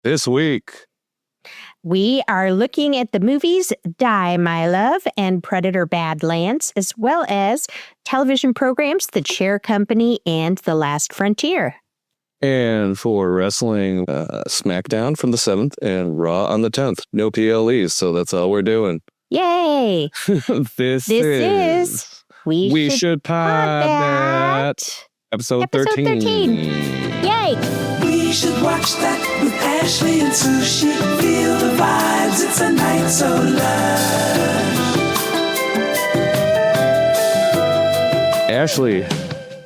This week, we are looking at the movies Die, My Love and Predator Badlands, as well as television programs The Chair Company and The Last Frontier. and for wrestling, SmackDown from the 7th and Raw on the 10th. No PLEs, so that's all we're doing. Yay! This is We Should Pod That. Episode 13. Yay! We should watch that with Ashley and Sushi. Feel the vibes, it's a night so lush. Ashley,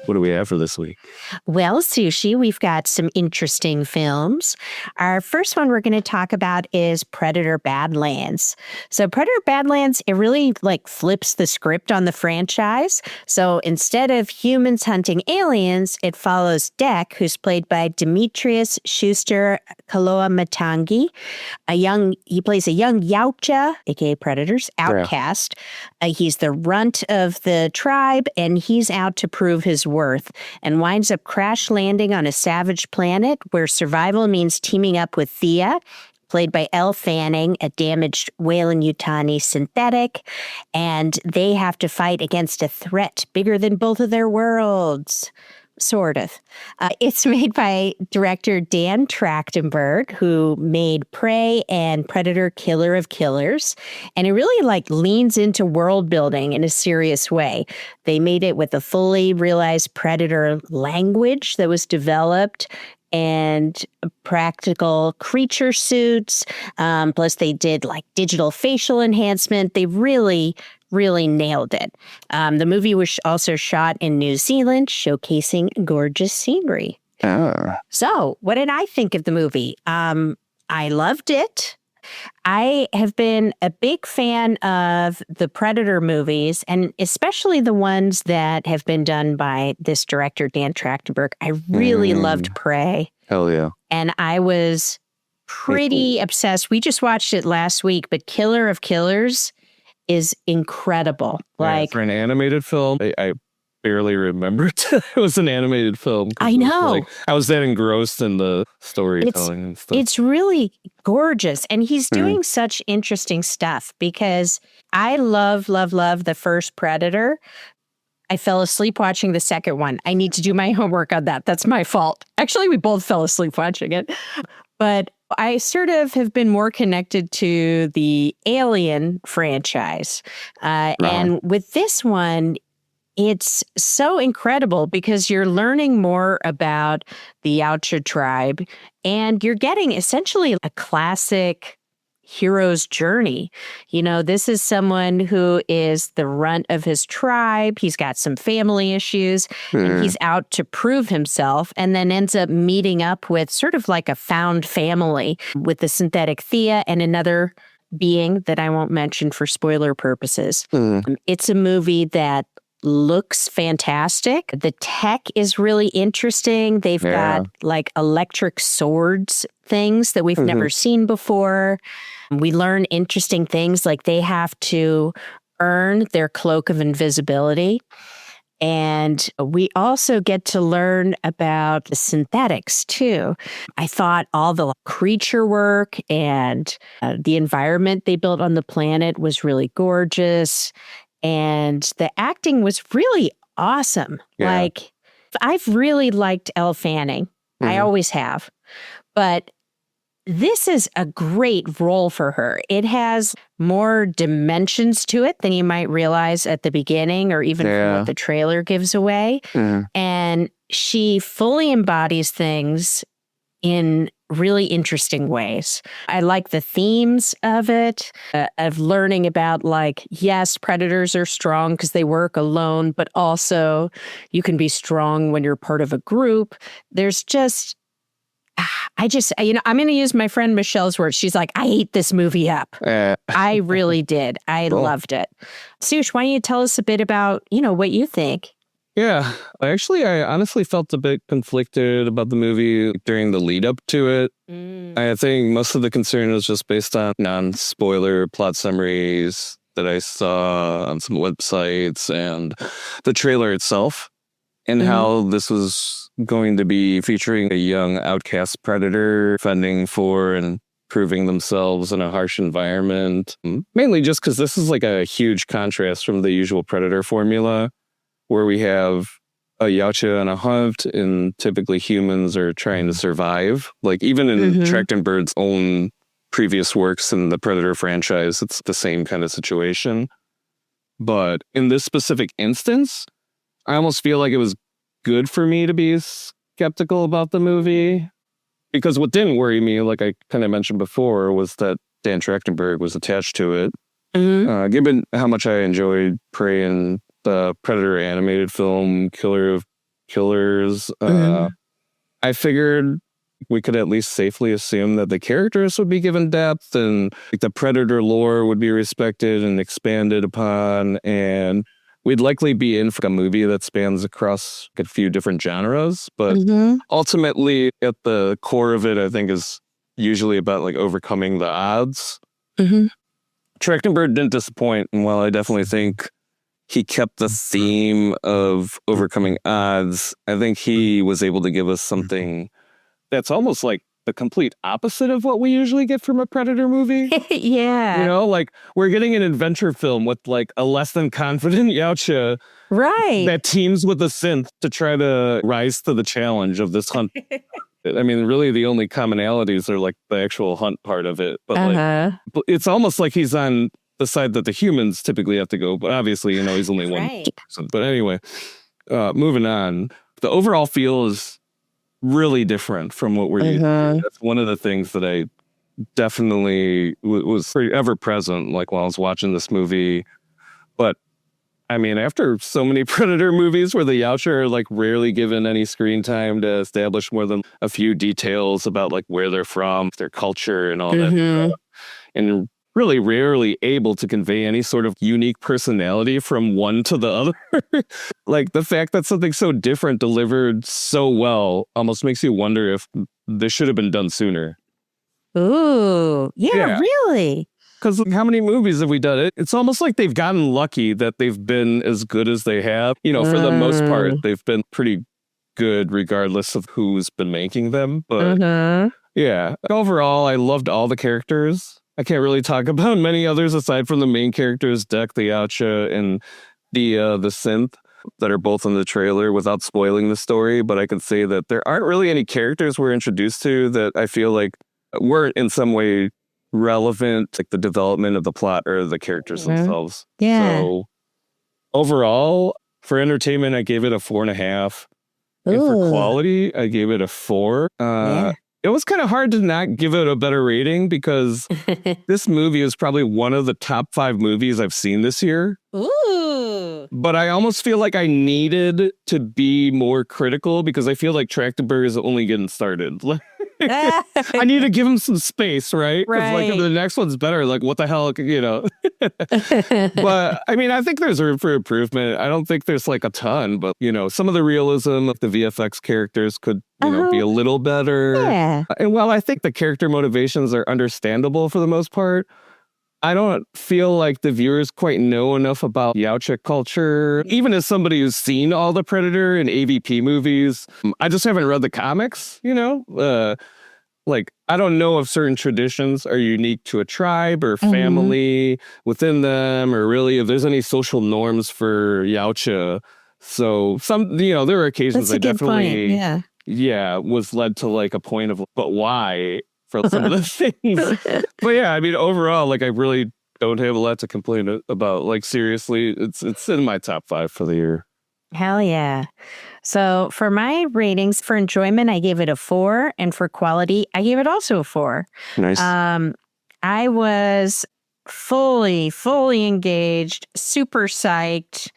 what do we have for this week? Well, Sushi, we've got some interesting films. Our first one we're going to talk about is Predator Badlands. So Predator Badlands, it really flips the script on the franchise. So instead of humans hunting aliens, it follows Dek, who's played by Demetrius Schuster Kaloa-Matangi. He plays a young Yautja, aka Predator's outcast. He's the runt of the tribe, and he's out to prove his worth and winds up crash landing on a savage planet where survival means teaming up with Thea, played by Elle Fanning, a damaged Weyland-Yutani synthetic, and they have to fight against a threat bigger than both of their worlds. Sort of. It's made by director Dan Trachtenberg, who made Prey and Predator Killer of Killers. And it really leans into world building in a serious way. They made it with a fully realized Predator language that was developed and practical creature suits. Plus they did digital facial enhancement. They really nailed it. The movie was also shot in New Zealand, showcasing gorgeous scenery. So, what did I think of the movie? I loved it. I have been a big fan of the Predator movies, and especially the ones that have been done by this director, Dan Trachtenberg. I really loved Prey. Hell yeah. And I was pretty obsessed. We just watched it last week, but Killer of Killers is incredible. For an animated film, I barely remembered it was an animated film. I know. I was that engrossed in the storytelling and stuff. It's really gorgeous. And he's doing such interesting stuff because I love the first Predator. I fell asleep watching the second one. I need to do my homework on that. That's my fault. Actually, we both fell asleep watching it. But I sort of have been more connected to the Alien franchise. And with this one, it's so incredible because you're learning more about the Yautja tribe and you're getting essentially a classic hero's journey. This is someone who is the runt of his tribe. He's got some family issues and he's out to prove himself and then ends up meeting up with sort of like a found family with the synthetic Thea and another being that I won't mention for spoiler purposes. It's a movie that looks fantastic. The tech is really interesting. They've got electric swords things that we've never seen before. We learn interesting things like they have to earn their cloak of invisibility. And we also get to learn about the synthetics, too. I thought all the creature work and the environment they built on the planet was really gorgeous. And the acting was really awesome. Yeah. I've really liked Elle Fanning. I always have. But this is a great role for her. It has more dimensions to it than you might realize at the beginning or even from what the trailer gives away. And she fully embodies things in really interesting ways. I like the themes of it, of learning about yes, predators are strong because they work alone, but also you can be strong when you're part of a group. There's just, I'm going to use my friend Michelle's words. She's like, I ate this movie up. I really did. I loved it. Sush, why don't you tell us a bit about, what you think? Yeah, I honestly felt a bit conflicted about the movie during the lead up to it. I think most of the concern was just based on non-spoiler plot summaries that I saw on some websites and the trailer itself, and how this was going to be featuring a young outcast predator fending for and proving themselves in a harsh environment. Mainly just because this is like a huge contrast from the usual Predator formula, where we have a Yautja on a hunt and typically humans are trying to survive. Like even in Trachtenberg's own previous works in the Predator franchise, it's the same kind of situation. But in this specific instance, I almost feel like it was good for me to be skeptical about the movie. Because what didn't worry me, like I kind of mentioned before, was that Dan Trachtenberg was attached to it. Given how much I enjoyed Prey and the Predator animated film, Killer of Killers, I figured we could at least safely assume that the characters would be given depth and like, the Predator lore would be respected and expanded upon, and we'd likely be in for a movie that spans across a few different genres. But ultimately, at the core of it, I think is usually about like overcoming the odds. Trachtenberg didn't disappoint, and while I definitely think he kept the theme of overcoming odds, I think he was able to give us something that's almost like the complete opposite of what we usually get from a Predator movie. Yeah. You know, like we're getting an adventure film with like a less than confident Yautja that teams with a synth to try to rise to the challenge of this hunt. I mean, really the only commonalities are like the actual hunt part of it. But like, it's almost like he's on the side that the humans typically have to go. But obviously, you know, he's only one person. But anyway, moving on. The overall feel is really different from what we're used to. That's one of the things that I definitely was pretty ever present, like while I was watching this movie. But I mean, after so many Predator movies where the Yautja are like rarely given any screen time to establish more than a few details about like where they're from, their culture and all that stuff, and really rarely able to convey any sort of unique personality from one to the other. Like the fact that something so different delivered so well almost makes you wonder if this should have been done sooner. Ooh, yeah. Really? Because how many movies have we done? It's almost like they've gotten lucky that they've been as good as they have. You know, for the most part, they've been pretty good regardless of who's been making them. But yeah, overall, I loved all the characters. I can't really talk about many others aside from the main characters, Deck, the Yautja, and the synth that are both in the trailer without spoiling the story. But I can say that there aren't really any characters we're introduced to that I feel like weren't in some way relevant, like the development of the plot or the characters themselves. Yeah. So overall, for entertainment, I gave it a 4.5. And for quality, I gave it a 4. It was kind of hard to not give it a better rating because this movie is probably one of the top 5 movies I've seen this year. Ooh. But I almost feel like I needed to be more critical because I feel like Trachtenberg is only getting started. I need to give him some space, right? Because like if the next one's better, like what the hell, you know? But I mean, I think there's room for improvement. I don't think there's like a ton, but you know, some of the realism of the VFX characters could, you know, be a little better. Yeah. And while I think the character motivations are understandable for the most part, I don't feel like the viewers quite know enough about Yautja culture. Even as somebody who's seen all the Predator and AVP movies, I just haven't read the comics, you know? Like, I don't know if certain traditions are unique to a tribe or family within them, or really if there's any social norms for Yautja. So some, you know, there are occasions I definitely, was led to like a point of, but why? For some of the things. But yeah, I mean, overall, like I really don't have a lot to complain about. Like seriously, it's in my top 5 for the year. Hell yeah. So for my ratings, for enjoyment, I gave it a 4. And for quality, I gave it also a 4. Nice. I was fully engaged, super psyched,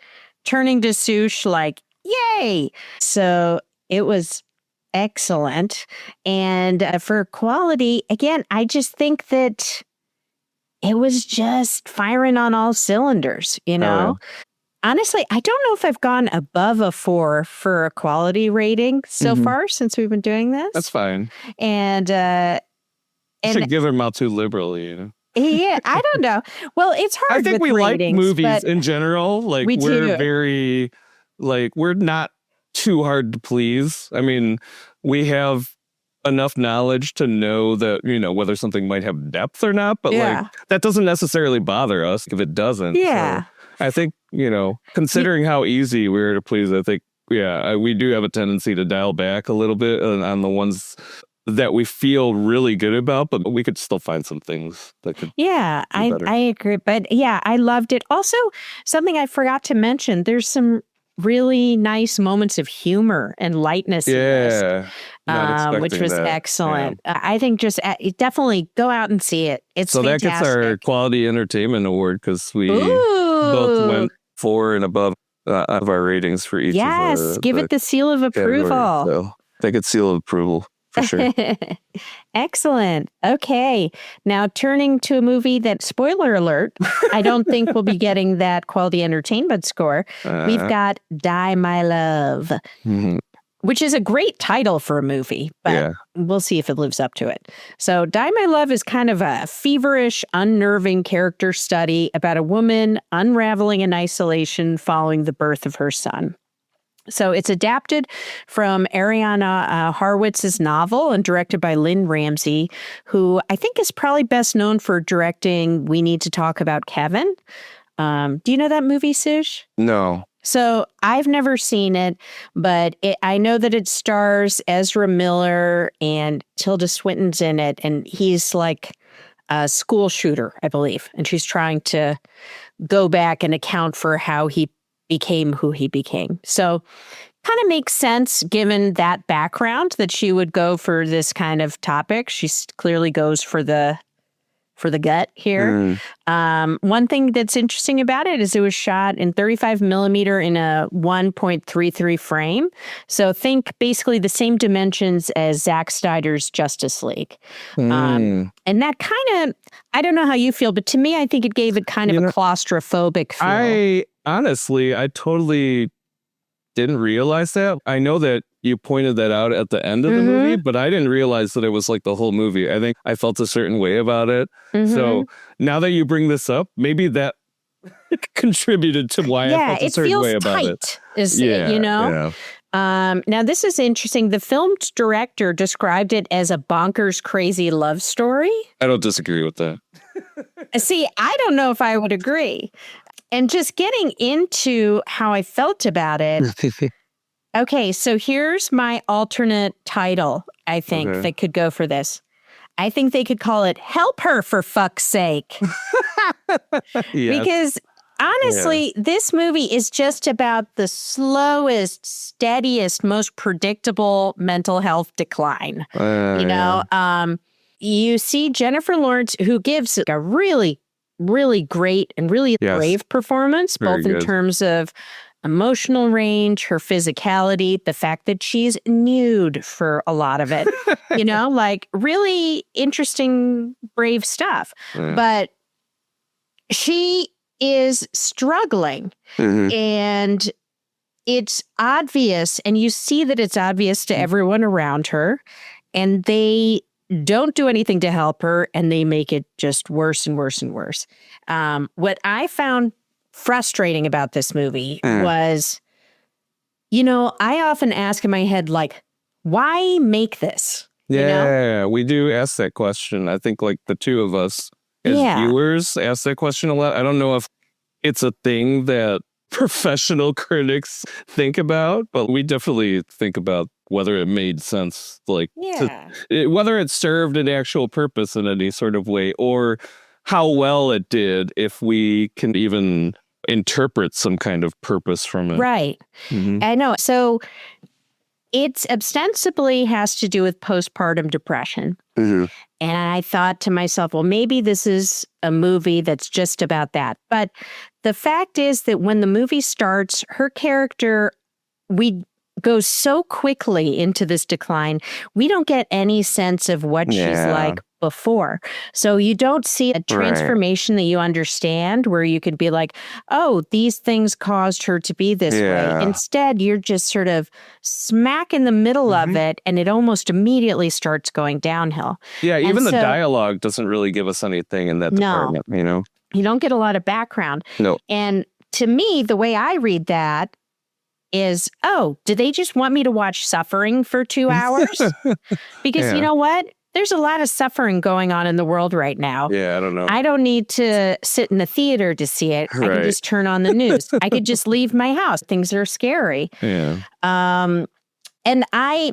turning to Sush like, yay. So it was excellent. And for quality, again, I just think that it was just firing on all cylinders, you know? Honestly, I don't know if I've gone above a 4 for a quality rating so far since we've been doing this. That's fine. And you should give them out too liberally, you know? Yeah, I don't know. Well, it's hard. I think with we ratings, like movies in general. Like we're very, like we're not too hard to please. I mean, we have enough knowledge to know that, whether something might have depth or not, but like that doesn't necessarily bother us if it doesn't. Yeah. So I think, considering how easy we're to please, I think, we do have a tendency to dial back a little bit on the ones that we feel really good about, but we could still find some things that could I agree. But I loved it. Also, something I forgot to mention, there's some really nice moments of humor and lightness in this, which was excellent. I think just definitely go out and see it. It's fantastic. That gets our Quality Entertainment Award because we both went 4 and above of our ratings for each. Yes, give it the seal of approval. So they get seal of approval. For sure. Excellent. Okay. Now turning to a movie that, spoiler alert, I don't think we'll be getting that Quality Entertainment score. We've got Die My Love, which is a great title for a movie, but we'll see if it lives up to it. So Die My Love is kind of a feverish, unnerving character study about a woman unraveling in isolation following the birth of her son. So it's adapted from Ariana Harwitz's novel and directed by Lynn Ramsey, who I think is probably best known for directing We Need to Talk About Kevin. Do you know that movie, Suj? No. So I've never seen it, but I know that it stars Ezra Miller and Tilda Swinton's in it, and he's like a school shooter, I believe, and she's trying to go back and account for how he became who he became. So kind of makes sense given that background that she would go for this kind of topic. She clearly goes for the gut here. One thing that's interesting about it is it was shot in 35 millimeter in a 1.33 frame. So think basically the same dimensions as Zack Snyder's Justice League. And that kind of, I don't know how you feel, but to me, I think it gave it kind of a claustrophobic feel. I totally didn't realize that. I know that you pointed that out at the end of the movie, but I didn't realize that it was like the whole movie. I think I felt a certain way about it. So now that you bring this up, maybe that contributed to why I felt a certain way about it. Now, this is interesting. The film's director described it as a bonkers, crazy love story. I don't disagree with that. See, I don't know if I would agree. And just getting into how I felt about it. Okay, so here's my alternate title, I think, that could go for this. I think they could call it Help Her for Fuck's Sake. Because honestly, this movie is just about the slowest, steadiest, most predictable mental health decline. You see Jennifer Lawrence, who gives a really great and really brave performance, both in terms of emotional range, her physicality, the fact that she's nude for a lot of it, like really interesting, brave stuff. But she is struggling and it's obvious, and you see that it's obvious to everyone around her, and they don't do anything to help her, and they make it just worse and worse and worse. What I found frustrating about this movie was, I often ask in my head, like, why make this? We do ask that question. I think like the two of us as viewers ask that question a lot. I don't know if it's a thing that professional critics think about, but we definitely think about whether it made sense, like whether it served an actual purpose in any sort of way, or how well it did, if we can even interpret some kind of purpose from it. Right. I know. So it ostensibly has to do with postpartum depression. And I thought to myself, well, maybe this is a movie that's just about that. But the fact is that when the movie starts, her character, goes so quickly into this decline, we don't get any sense of what she's like before. So you don't see a transformation that you understand, where you could be like, oh, these things caused her to be this way. Instead, you're just sort of smack in the middle of it, and it almost immediately starts going downhill. Even the dialogue doesn't really give us anything in that department, You don't get a lot of background. No. And to me, the way I read that is, oh, do they just want me to watch suffering for 2 hours? Because you know what? There's a lot of suffering going on in the world right now. Yeah, I don't know. I don't need to sit in a theater to see it. I can just turn on the news. I could just leave my house. Things are scary. Yeah. And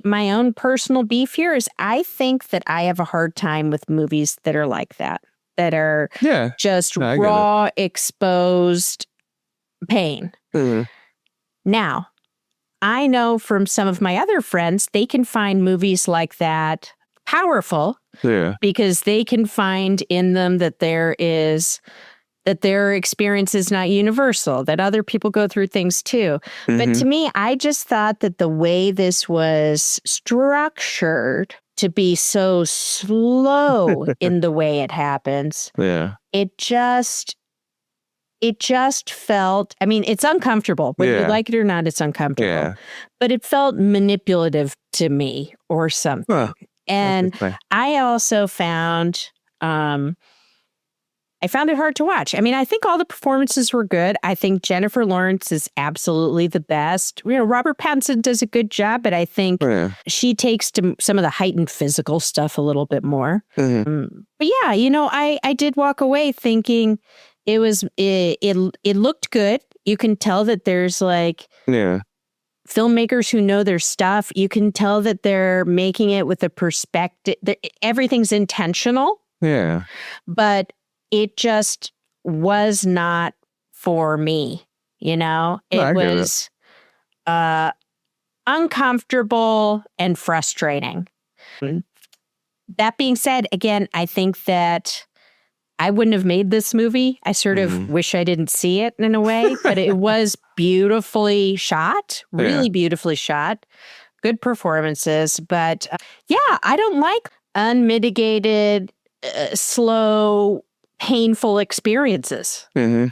my own personal beef here is I think that I have a hard time with movies that are like that are just raw, exposed pain. Mm-hmm. Now, I know from some of my other friends, they can find movies like that powerful because they can find in them that their experience is not universal, that other people go through things too. Mm-hmm. But to me, I just thought that the way this was structured to be so slow in the way it happens, it just felt, I mean, it's uncomfortable. Whether you like it or not, it's uncomfortable. Yeah. But it felt manipulative to me or something. Huh. And I also found it hard to watch. I mean, I think all the performances were good. I think Jennifer Lawrence is absolutely the best. You know, Robert Pattinson does a good job, but I think she takes to some of the heightened physical stuff a little bit more. Mm-hmm. But yeah, you know, I did walk away thinking it looked good. You can tell that there's like filmmakers who know their stuff. You can tell that they're making it with a perspective. Everything's intentional. Yeah. But it just was not for me, you know? It was uncomfortable and frustrating. Mm-hmm. That being said, again, I think that I wouldn't have made this movie. I sort of wish I didn't see it in a way, but it was beautifully shot, really beautifully shot, good performances. But I don't like unmitigated, slow, painful experiences. Mm-hmm.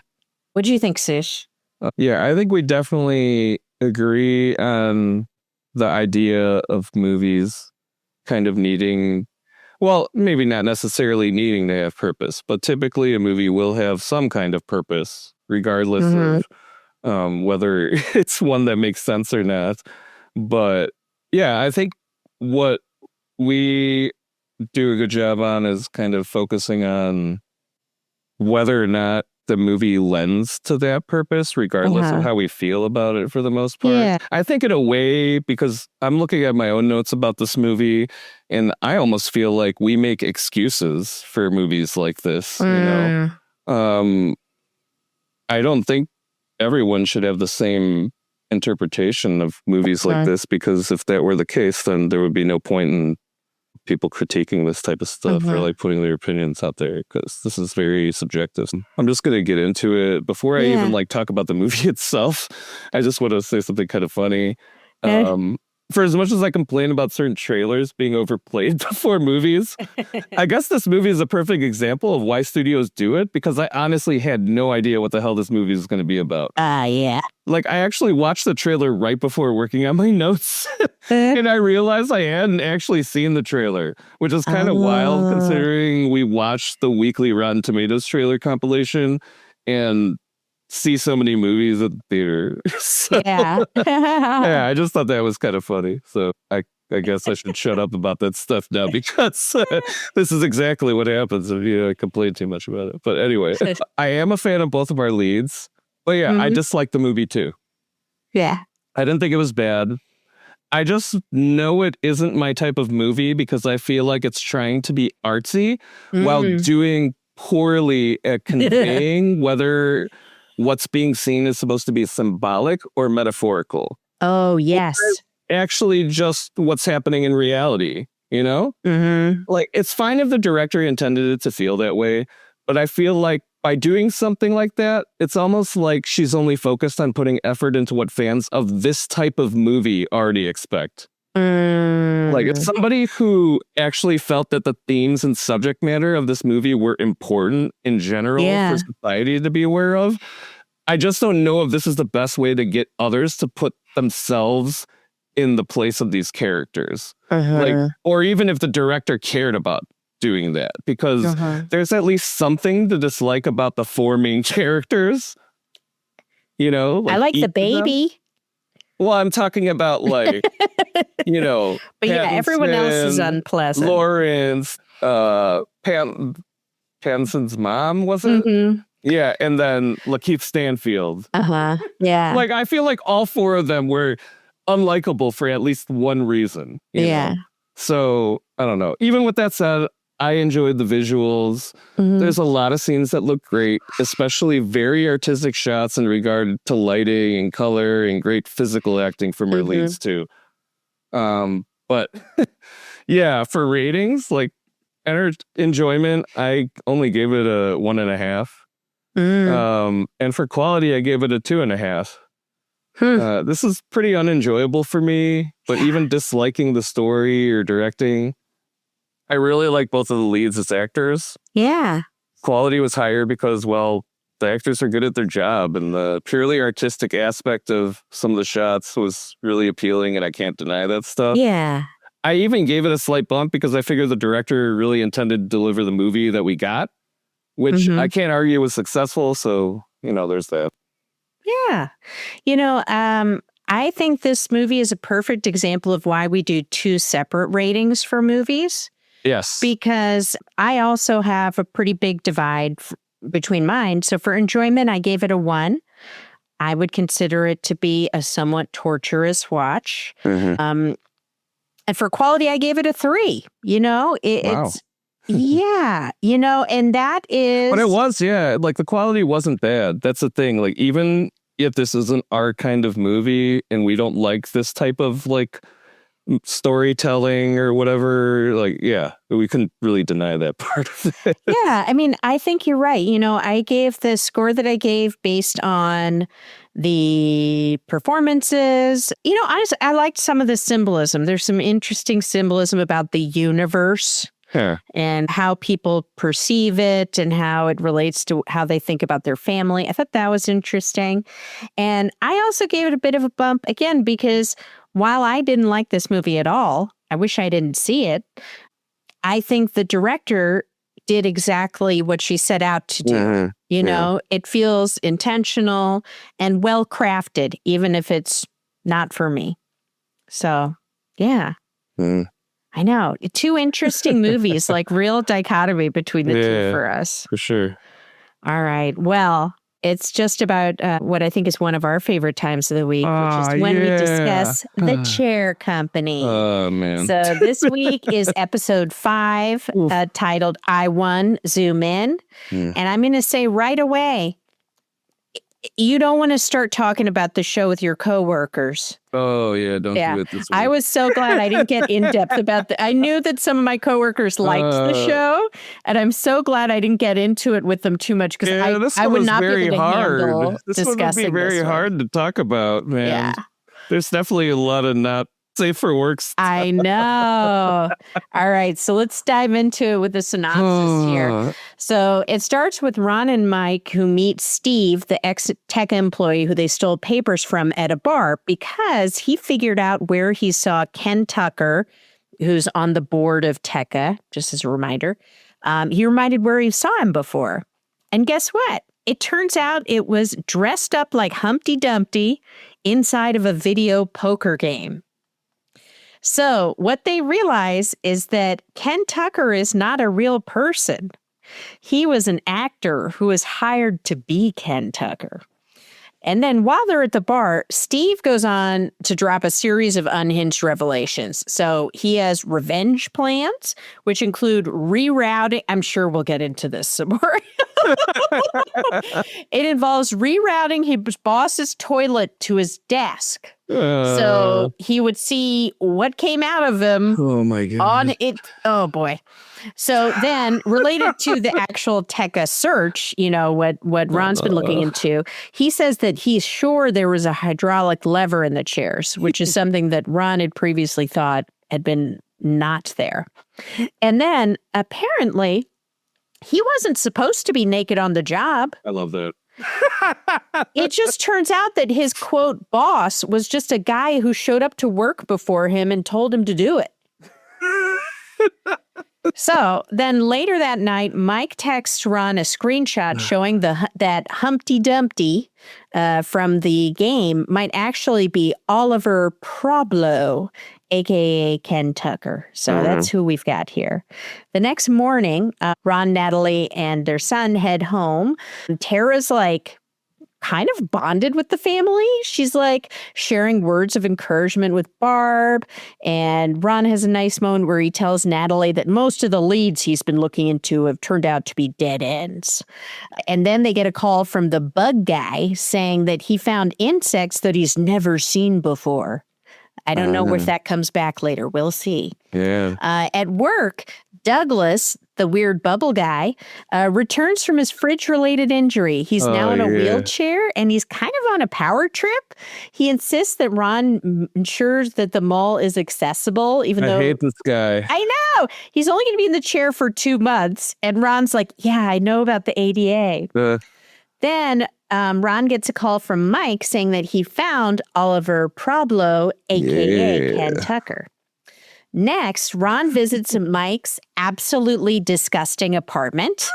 What do you think, Sish? I think we definitely agree on the idea of movies kind of needing, well, maybe not necessarily needing to have purpose, but typically a movie will have some kind of purpose, regardless of whether it's one that makes sense or not. But I think what we do a good job on is kind of focusing on whether or not the movie lends to that purpose, regardless of how we feel about it for the most part. Yeah. I think in a way, because I'm looking at my own notes about this movie, and I almost feel like we make excuses for movies like this. You know, I don't think everyone should have the same interpretation of movies like this, because if that were the case, then there would be no point in people critiquing this type of stuff or like putting their opinions out there, because this is very subjective. I'm just going to get into it. Before I even like talk about the movie itself, I just want to say something kind of funny. For as much as I complain about certain trailers being overplayed before movies, I guess this movie is a perfect example of why studios do it, because I honestly had no idea what the hell this movie is going to be about. Like, I actually watched the trailer right before working on my notes, and I realized I hadn't actually seen the trailer, which is kind of wild considering we watched the weekly Rotten Tomatoes trailer compilation and see so many movies at the theater. So, I just thought that was kind of funny. So I guess I should shut up about that stuff now, because this is exactly what happens if I complain too much about it. But anyway, I am a fan of both of our leads. But I dislike the movie too. Yeah. I didn't think it was bad. I just know it isn't my type of movie, because I feel like it's trying to be artsy while doing poorly at conveying whether what's being seen is supposed to be symbolic or metaphorical. Oh, yes. Or actually just what's happening in reality, you know? Mm-hmm. Like, it's fine if the director intended it to feel that way, but I feel like by doing something like that, it's almost like she's only focused on putting effort into what fans of this type of movie already expect. Like, if somebody who actually felt that the themes and subject matter of this movie were important in general for society to be aware of, I just don't know if this is the best way to get others to put themselves in the place of these characters. Like, or even if the director cared about doing that, because there's at least something to dislike about the four main characters. You know, I like the baby. Well, I'm talking about like, But yeah, everyone else is Pattinson, unpleasant. Lawrence, Pattinson's mom, was it? Mm-hmm. Yeah, and then Lakeith Stanfield. Uh-huh. Yeah. Like, I feel like all four of them were unlikable for at least one reason. You know? So, I don't know. Even with that said, I enjoyed the visuals. Mhm. There's a lot of scenes that look great, especially very artistic shots in regard to lighting and color and great physical acting from our leads too. But yeah, for ratings, like enjoyment, I only gave it a 1.5. And for quality, I gave it a 2.5. This is pretty unenjoyable for me, but even disliking the story or directing, I really like both of the leads as actors. Yeah. Quality was higher because, well, the actors are good at their job, and the purely artistic aspect of some of the shots was really appealing, and I can't deny that stuff. Yeah. I even gave it a slight bump because I figured the director really intended to deliver the movie that we got, which I can't argue was successful. So, there's that. Yeah. I think this movie is a perfect example of why we do two separate ratings for movies. Yes. Because I also have a pretty big divide between mine. So for enjoyment, I gave it a 1. I would consider it to be a somewhat torturous watch. And for quality, I gave it a 3. Wow. It's yeah, and that is. But it was, yeah. Like the quality wasn't bad. That's the thing. Like even if this isn't our kind of movie and we don't like this type of like storytelling or whatever, like, yeah, we couldn't really deny that part of it. Yeah, I mean, I think you're right. I gave the score that I gave based on the performances. Honestly, I liked some of the symbolism. There's some interesting symbolism about the universe. And how people perceive it and how it relates to how they think about their family. I thought that was interesting. And I also gave it a bit of a bump, again, because while I didn't like this movie at all, I wish I didn't see it, I think the director did exactly what she set out to do. It feels intentional and well-crafted, even if it's not for me. So, yeah. I know. 2 interesting movies, like real dichotomy between the two for us. For sure. All right. Well, it's just about what I think is one of our favorite times of the week, which is when we discuss The Chair Company. Oh, man. So this week is episode 5, titled I Won, Zoom In. And I'm going to say right away, you don't want to start talking about the show with your coworkers. Oh, yeah. Don't do it this week. I was so glad I didn't get in depth about I knew that some of my coworkers liked the show, and I'm so glad I didn't get into it with them too much because I would not be able to handle discussing this would be very hard to talk about, man. Yeah. There's definitely a lot of not safe for work stuff. I know. All right. So let's dive into it with the synopsis here. So it starts with Ron and Mike, who meet Steve, the ex-tech employee who they stole papers from at a bar because he figured out where he saw Ken Tucker, who's on the board of Tekka, just as a reminder. He reminded where he saw him before. And guess what? It turns out it was dressed up like Humpty Dumpty inside of a video poker game. So what they realize is that Ken Tucker is not a real person. He was an actor who was hired to be Ken Tucker. And then while they're at the bar, Steve goes on to drop a series of unhinged revelations. So he has revenge plans, which include rerouting. I'm sure we'll get into this some more. It involves rerouting his boss's toilet to his desk. So he would see what came out of him. Oh, my God. On it. Oh, boy. So then, related to the actual Tekka search, what Ron's been looking into, he says that he's sure there was a hydraulic lever in the chairs, which is something that Ron had previously thought had been not there. And then, apparently, he wasn't supposed to be naked on the job. I love that. It just turns out that his, quote, boss was just a guy who showed up to work before him and told him to do it. So then later that night, Mike texts Ron a screenshot showing that Humpty Dumpty from the game might actually be Oliver Problo, a.k.a. Ken Tucker. So that's who we've got here. The next morning, Ron, Natalie, and their son head home. Tara's like kind of bonded with the family. She's like sharing words of encouragement with Barb. And Ron has a nice moment where he tells Natalie that most of the leads he's been looking into have turned out to be dead ends. And then they get a call from the bug guy saying that he found insects that he's never seen before. I don't know if that comes back later. We'll see. Yeah. At work, Douglas, the weird bubble guy, returns from his fridge-related injury. He's now in a wheelchair, and he's kind of on a power trip. He insists that Ron ensures that the mall is accessible, even though... I hate this guy. I know! He's only going to be in the chair for 2 months, and Ron's like, yeah, I know about the ADA. Then Ron gets a call from Mike saying that he found Oliver Problo, a.k.a. Ken Tucker. Next, Ron visits Mike's absolutely disgusting apartment.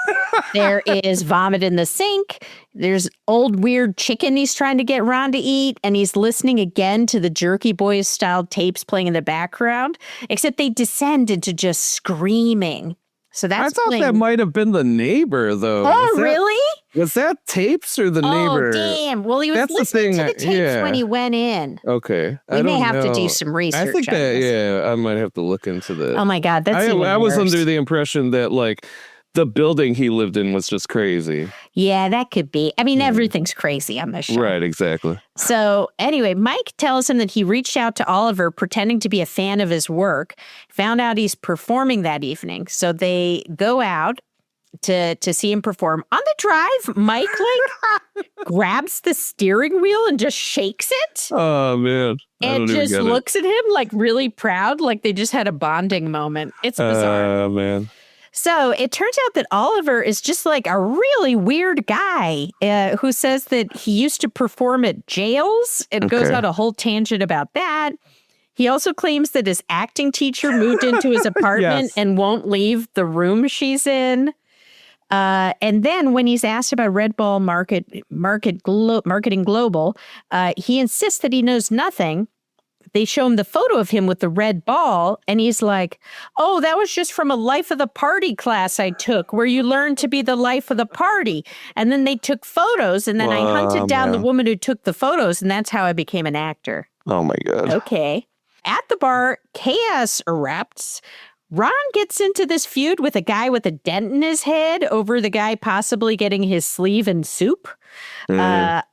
There is vomit in the sink. There's old weird chicken he's trying to get Ron to eat. And he's listening again to the Jerky Boys style tapes playing in the background, except they descend into just screaming. So that's I thought that might have been the neighbor, though. Oh, really? Was that tapes or the neighbor? Oh, damn. Well, he was listening to the tapes when he went in. Okay. We may have to do some research. I think that, I might have to look into that. Oh, my God. That's I was under the impression that, like, the building he lived in was just crazy. Yeah, that could be. I mean, everything's crazy on this show. Right, exactly. So anyway, Mike tells him that he reached out to Oliver pretending to be a fan of his work, found out he's performing that evening. So they go out to see him perform. On the drive, Mike grabs the steering wheel and just shakes it. Oh, man. And just looks at him like really proud, like they just had a bonding moment. It's bizarre. Oh, man. So it turns out that Oliver is just like a really weird guy who says that he used to perform at jails and goes on a whole tangent about that. He also claims that his acting teacher moved into his apartment and won't leave the room she's in. And then when he's asked about Red Ball Marketing Global, he insists that he knows nothing. They show him the photo of him with the red ball, and he's like, oh, that was just from a life of the party class I took, where you learn to be the life of the party. And then they took photos, and then I hunted down the woman who took the photos, and that's how I became an actor. Oh, my God. Okay. At the bar, chaos erupts. Ron gets into this feud with a guy with a dent in his head over the guy possibly getting his sleeve in soup.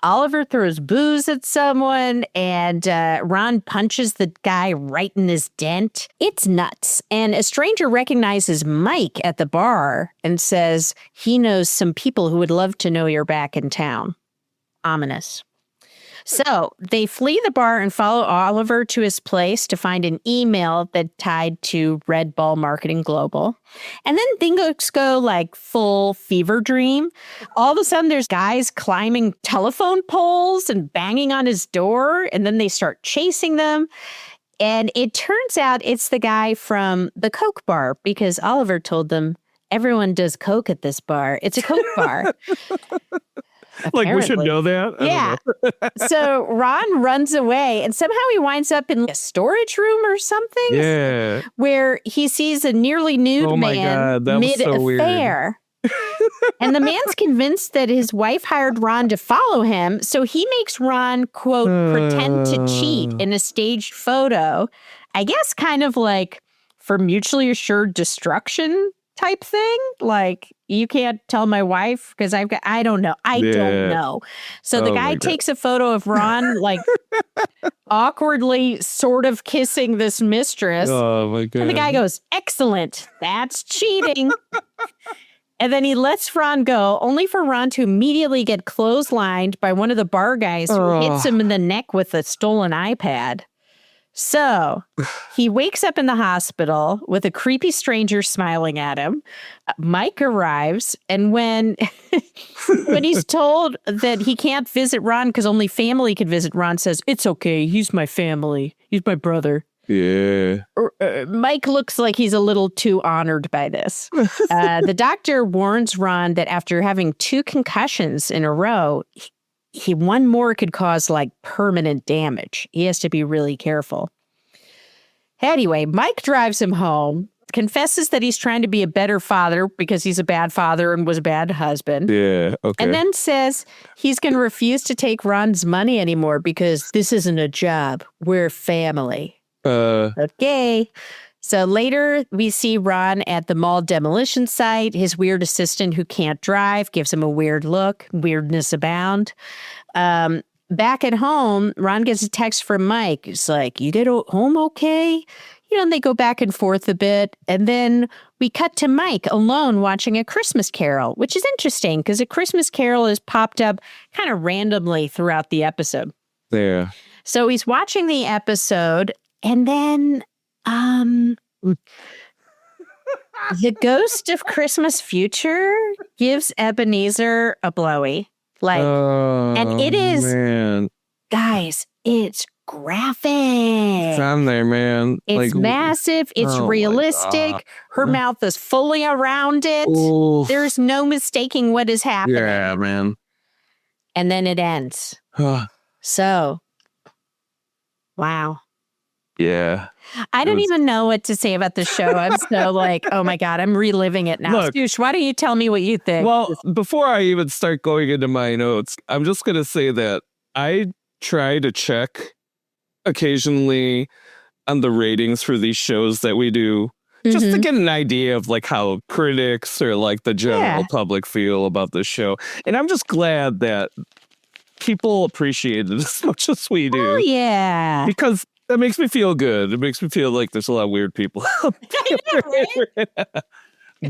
Oliver throws booze at someone, and Ron punches the guy right in his dent. It's nuts. And a stranger recognizes Mike at the bar and says he knows some people who would love to know you're back in town. Ominous. So they flee the bar and follow Oliver to his place to find an email that tied to Red Ball Marketing Global. And then things go like full fever dream. All of a sudden, there's guys climbing telephone poles and banging on his door, and then they start chasing them. And it turns out it's the guy from the Coke bar, because Oliver told them everyone does Coke at this bar. It's a Coke bar. Like, we should know that? Yeah. So Ron runs away, and somehow he winds up in a storage room or something. Yeah. Where he sees a nearly nude man mid-affair. And the man's convinced that his wife hired Ron to follow him, so he makes Ron, quote, pretend to cheat in a staged photo. I guess kind of like for mutually assured destruction type thing. Like, you can't tell my wife because I don't know. I don't know. So the guy takes a photo of Ron, like, awkwardly sort of kissing this mistress. Oh, my God. And the guy goes, excellent. That's cheating. And then he lets Ron go, only for Ron to immediately get clotheslined by one of the bar guys who hits him in the neck with a stolen iPad. So he wakes up in the hospital with a creepy stranger smiling at him. Mike arrives, and when he's told that he can't visit Ron because only family can visit, Ron says, it's okay, he's my family. He's my brother. Yeah. Mike looks like he's a little too honored by this. The doctor warns Ron that after having 2 concussions in a row, one more could cause like permanent damage. He has to be really careful. Anyway, Mike drives him home, confesses that he's trying to be a better father because he's a bad father and was a bad husband. Yeah, okay. And then says he's going to refuse to take Ron's money anymore because this isn't a job. We're family. Okay. So later we see Ron at the mall demolition site. His weird assistant who can't drive gives him a weird look. Weirdness abound. Back at home, Ron gets a text from Mike. It's like, you get home okay? And they go back and forth a bit. And then we cut to Mike alone watching A Christmas Carol, which is interesting because A Christmas Carol has popped up kind of randomly throughout the episode. Yeah. So he's watching the episode, and then the ghost of Christmas future gives Ebenezer a blowy. And it is, man. Guys, it's graphic. It's on there, man. It's massive. It's realistic. Her mouth is fully around it. Oof. There's no mistaking what is happening. Yeah, man. And then it ends. So, wow. Yeah. I don't even know what to say about the show. I'm so like, oh my God, I'm reliving it now. Look, Stoosh, why don't you tell me what you think? Well, before I even start going into my notes, I'm just going to say that I try to check occasionally on the ratings for these shows that we do, just to get an idea of like how critics or like the general public feel about this show. And I'm just glad that people appreciate it as much as we do. Oh, yeah. Because that makes me feel good. It makes me feel like there's a lot of weird people out there.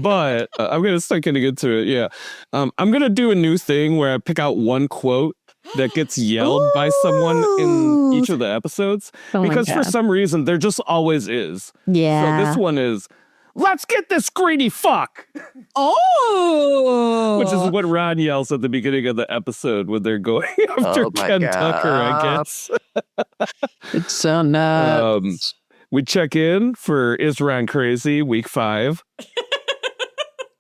But I'm going to start getting into it. Yeah. I'm going to do a new thing where I pick out one quote that gets yelled by someone in each of the episodes. Because for some reason, there just always is. Yeah. So this one is, let's get this greedy fuck. Oh. Which is what Ron yells at the beginning of the episode when they're going after Ken Tucker, I guess. It's so nuts. We check in for Is Ron Crazy, week 5.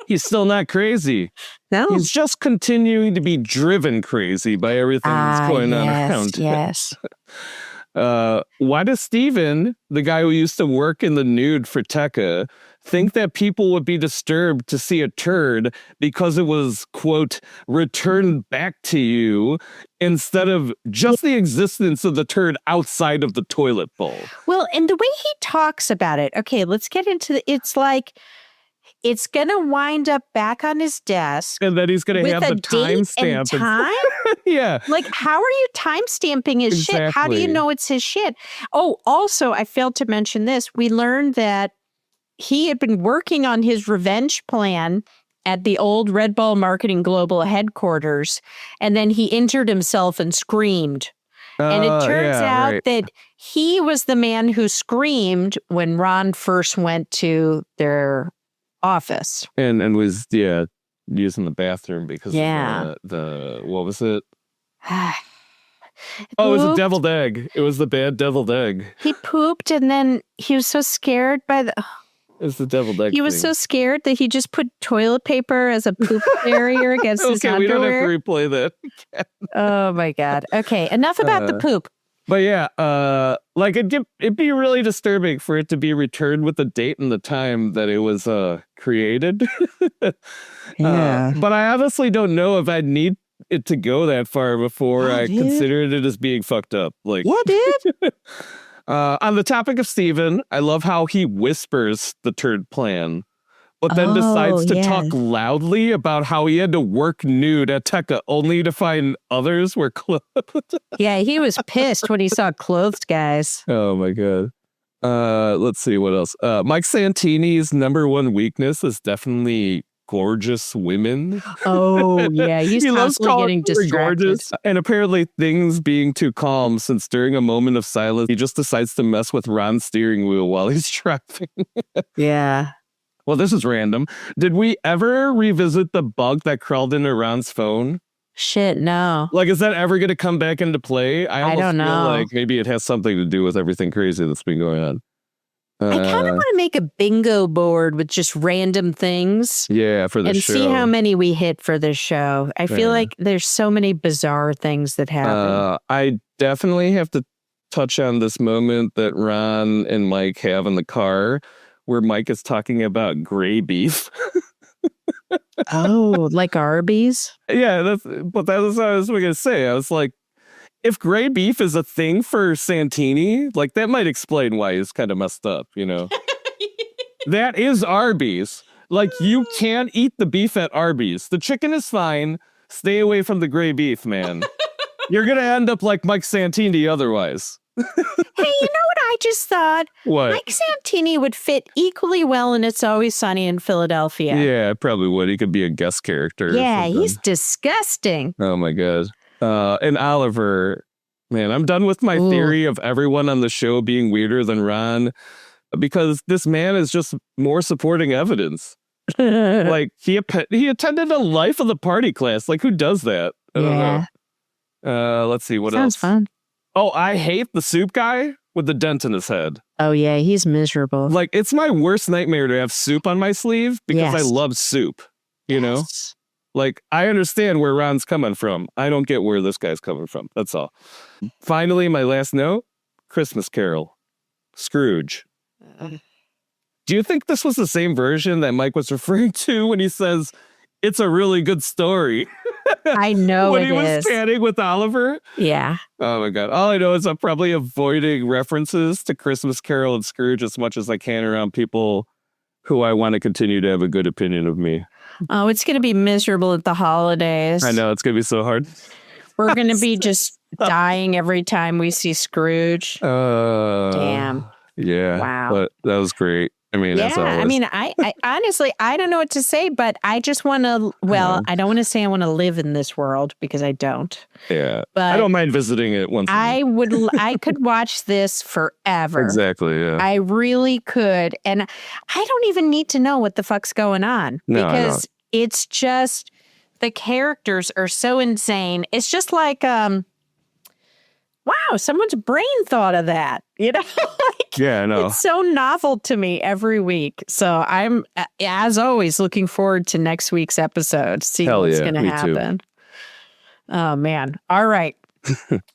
He's still not crazy. No. He's just continuing to be driven crazy by everything that's going on around him. Yes. Why does Steven, the guy who used to work in the nude for Tekka, think that people would be disturbed to see a turd because it was, quote, returned back to you instead of just the existence of the turd outside of the toilet bowl? Well, and the way he talks about it, okay, let's get into it's like, it's going to wind up back on his desk. And then he's going to have the timestamp. Time? Yeah. Like, how are you time-stamping his shit? How do you know it's his shit? Oh, also, I failed to mention this. We learned that he had been working on his revenge plan at the old Red Bull Marketing Global headquarters, and then he injured himself and screamed. And it turns out that he was the man who screamed when Ron first went to their office. And was, using the bathroom because of the what was it? It was a deviled egg. It was the bad deviled egg. He pooped and then he was so scared by the... It was the deviled egg. He was so scared that he just put toilet paper as a poop barrier against his underwear. We don't have to replay that. Oh my God. Okay, enough about the poop. But yeah, it'd be really disturbing for it to be returned with the date and the time that it was created. Yeah. But I honestly don't know if I'd need it to go that far before I considered it as being fucked up. Like, what, dude? On the topic of Steven, I love how he whispers the turd plan, but then decides to talk loudly about how he had to work nude at Tekka only to find others were clothed. Yeah, he was pissed when he saw clothed guys. Oh my God. Let's see what else. Mike Santini's number one weakness is definitely gorgeous women. Oh yeah, he's constantly getting distracted. Gorgeous, and apparently things being too calm, since during a moment of silence, he just decides to mess with Ron's steering wheel while he's driving. Yeah. Well, this is random. Did we ever revisit the bug that crawled into Ron's phone? Shit, no. Like, is that ever going to come back into play? I almost don't know. feel like maybe it has something to do with everything crazy that's been going on. I kind of want to make a bingo board with just random things. Yeah, for the show. And see how many we hit for this show. I feel like there's so many bizarre things that happen. I definitely have to touch on this moment that Ron and Mike have in the car where Mike is talking about gray beef. Oh, like Arby's? Yeah, that was what I was going to say. I was like, if gray beef is a thing for Santini, like that might explain why he's kind of messed up, you know? That is Arby's. Like, you can't eat the beef at Arby's. The chicken is fine. Stay away from the gray beef, man. You're going to end up like Mike Santini otherwise. Hey, you know what I just thought? What? Mike Santini would fit equally well in It's Always Sunny in Philadelphia. Yeah, probably would. He could be a guest character. Yeah, he's disgusting. Oh, my God. And Oliver, man, I'm done with my theory of everyone on the show being weirder than Ron because this man is just more supporting evidence. Like, he attended a Life of the Party class. Like, who does that? I don't know. Let's see, what else? Sounds fun. Oh, I hate the soup guy with the dent in his head. Oh, yeah, he's miserable. Like, it's my worst nightmare to have soup on my sleeve because I love soup, you know? Like, I understand where Ron's coming from. I don't get where this guy's coming from. That's all. Finally, my last note, Christmas Carol. Scrooge. Do you think this was the same version that Mike was referring to when he says, it's a really good story? I know when it he was is. chatting with Oliver? Yeah. Oh, my God. All I know is I'm probably avoiding references to Christmas Carol and Scrooge as much as I can around people who I want to continue to have a good opinion of me. Oh, it's going to be miserable at the holidays. I know. It's going to be so hard. We're going to be just dying every time we see Scrooge. Damn. Yeah. Wow. But that was great. I mean, as always. I mean, I honestly, I don't know what to say, but I just want to, I don't want to say I want to live in this world because I don't. Yeah. But I don't mind visiting it once a week. I could watch this forever. Exactly, yeah. I really could. And I don't even need to know what the fuck's going on because it's just, the characters are so insane. It's just like, wow, someone's brain thought of that, you know? Yeah, I know. It's so novel to me every week. So I'm, as always, looking forward to next week's episode, see what's going to happen. Too. Oh, man. All right.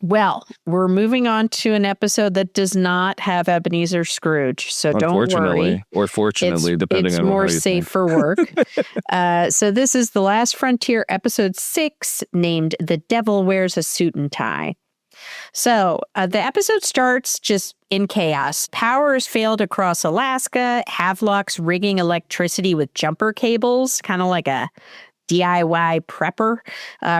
Well, we're moving on to an episode that does not have Ebenezer Scrooge. So don't worry. Or fortunately, depending on how you more safe for work. So this is The Last Frontier, episode 6, named The Devil Wears a Suit and Tie. So the episode starts just in chaos. Power has failed across Alaska. Havelock's rigging electricity with jumper cables, kind of like a DIY prepper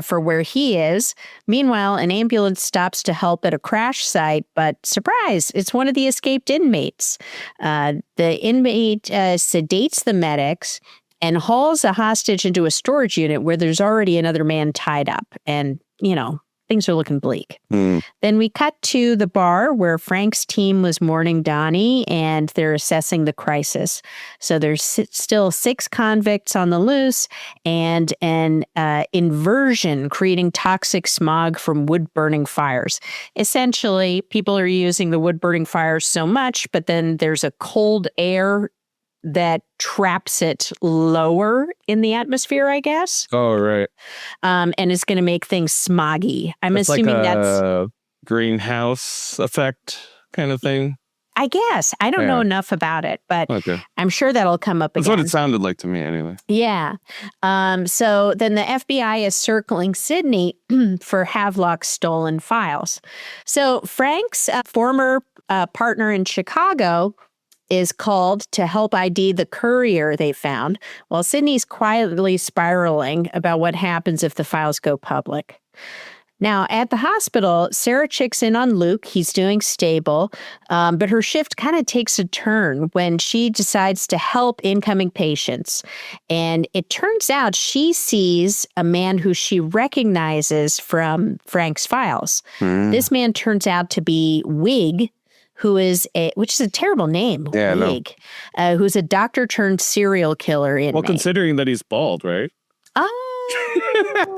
for where he is. Meanwhile, an ambulance stops to help at a crash site, but surprise, it's one of the escaped inmates. The inmate sedates the medics and hauls a hostage into a storage unit where there's already another man tied up. And, you know, things are looking bleak. Then we cut to the bar where Frank's team was mourning Donnie and they're assessing the crisis. So there's still 6 convicts on the loose and an inversion creating toxic smog from wood-burning fires. Essentially, people are using the wood-burning fires so much, but then there's a cold air that traps it lower in the atmosphere, I guess. Oh, right. And it's going to make things smoggy. I'm assuming like that's a greenhouse effect kind of thing. I guess. I don't know enough about it, but I'm sure that'll come up again. That's what it sounded like to me anyway. Yeah. So then the FBI is circling Sydney for Havelock's stolen files. So Frank's former partner in Chicago is called to help ID the courier they found, while Sydney's quietly spiraling about what happens if the files go public. Now, at the hospital, Sarah checks in on Luke. He's doing stable, but her shift kind of takes a turn when she decides to help incoming patients. And it turns out she sees a man who she recognizes from Frank's files. This man turns out to be Wig, which is a terrible name, Wig, who's a doctor turned serial killer inmate. Well, considering that he's bald, right? Oh,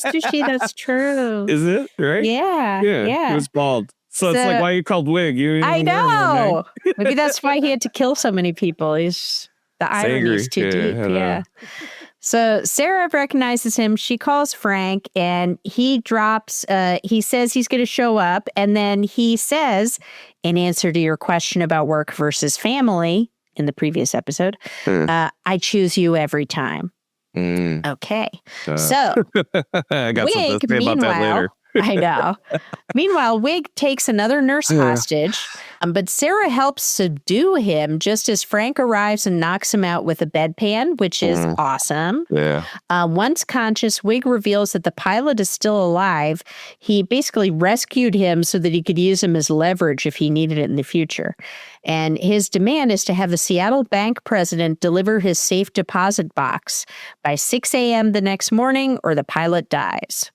Sushi, that's true. Is it? Right? Yeah. He was bald. So it's like, why you called Wig? You I know. Maybe that's why he had to kill so many people. The irony is too deep. Yeah. So Sarah recognizes him. She calls Frank and he says he's going to show up. And then he says, in answer to your question about work versus family in the previous episode, I choose you every time. Okay. So I got something Wig, to say about that later. I know. Meanwhile, Wig takes another nurse hostage, but Sarah helps subdue him just as Frank arrives and knocks him out with a bedpan, which is awesome. Yeah. Once conscious, Wig reveals that the pilot is still alive. He basically rescued him so that he could use him as leverage if he needed it in the future. And his demand is to have the Seattle bank president deliver his safe deposit box by 6 a.m. the next morning or the pilot dies.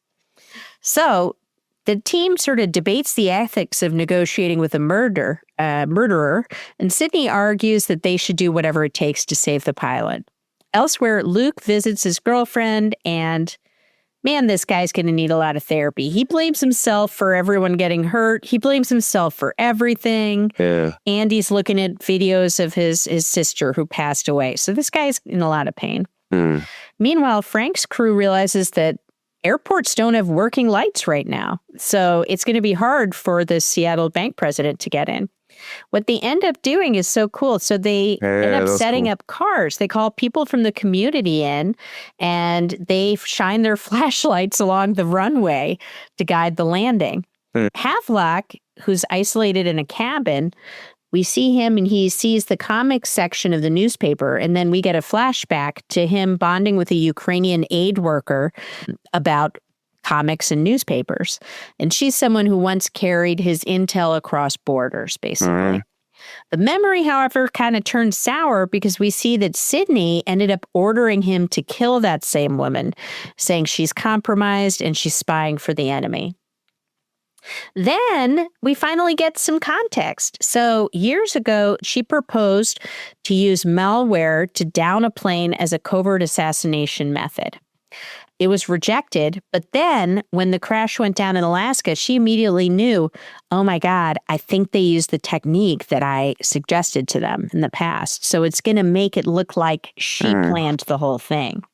So the team sort of debates the ethics of negotiating with a murderer, and Sydney argues that they should do whatever it takes to save the pilot. Elsewhere, Luke visits his girlfriend, and man, this guy's going to need a lot of therapy. He blames himself for everyone getting hurt. He blames himself for everything. Yeah. Andy's looking at videos of his sister who passed away. So this guy's in a lot of pain. Meanwhile, Frank's crew realizes that airports don't have working lights right now. So it's going to be hard for the Seattle bank president to get in. What they end up doing is so cool. So they end up setting up cars. They call people from the community in, and they shine their flashlights along the runway to guide the landing. Havelock, who's isolated in a cabin, we see him and he sees the comics section of the newspaper, and then we get a flashback to him bonding with a Ukrainian aid worker about comics and newspapers. And she's someone who once carried his intel across borders, basically. The memory, however, kind of turned sour because we see that Sydney ended up ordering him to kill that same woman, saying she's compromised and she's spying for the enemy. Then we finally get some context. So years ago, she proposed to use malware to down a plane as a covert assassination method. It was rejected, but then when the crash went down in Alaska, she immediately knew, oh my God, I think they used the technique that I suggested to them in the past. So it's going to make it look like she planned the whole thing.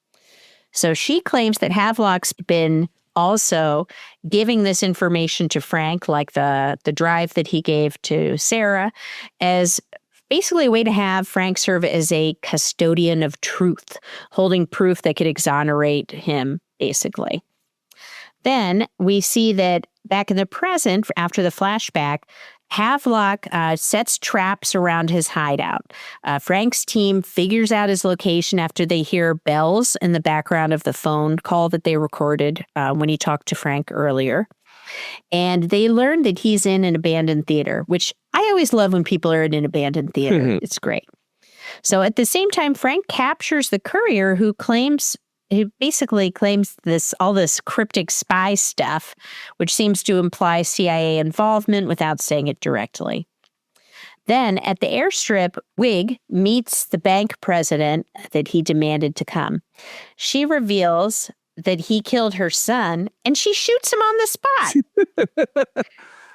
So she claims that Havelock's been also giving this information to Frank, like the drive that he gave to Sarah, as basically a way to have Frank serve as a custodian of truth, holding proof that could exonerate him, basically. Then we see that back in the present, after the flashback, Havelock sets traps around his hideout. Frank's team figures out his location after they hear bells in the background of the phone call that they recorded when he talked to Frank earlier. And they learn that he's in an abandoned theater, which I always love when people are in an abandoned theater. It's great. So at the same time, Frank captures the courier who basically claims all this cryptic spy stuff, which seems to imply CIA involvement without saying it directly. Then at the airstrip, Wig meets the bank president that he demanded to come. She reveals that he killed her son, and she shoots him on the spot.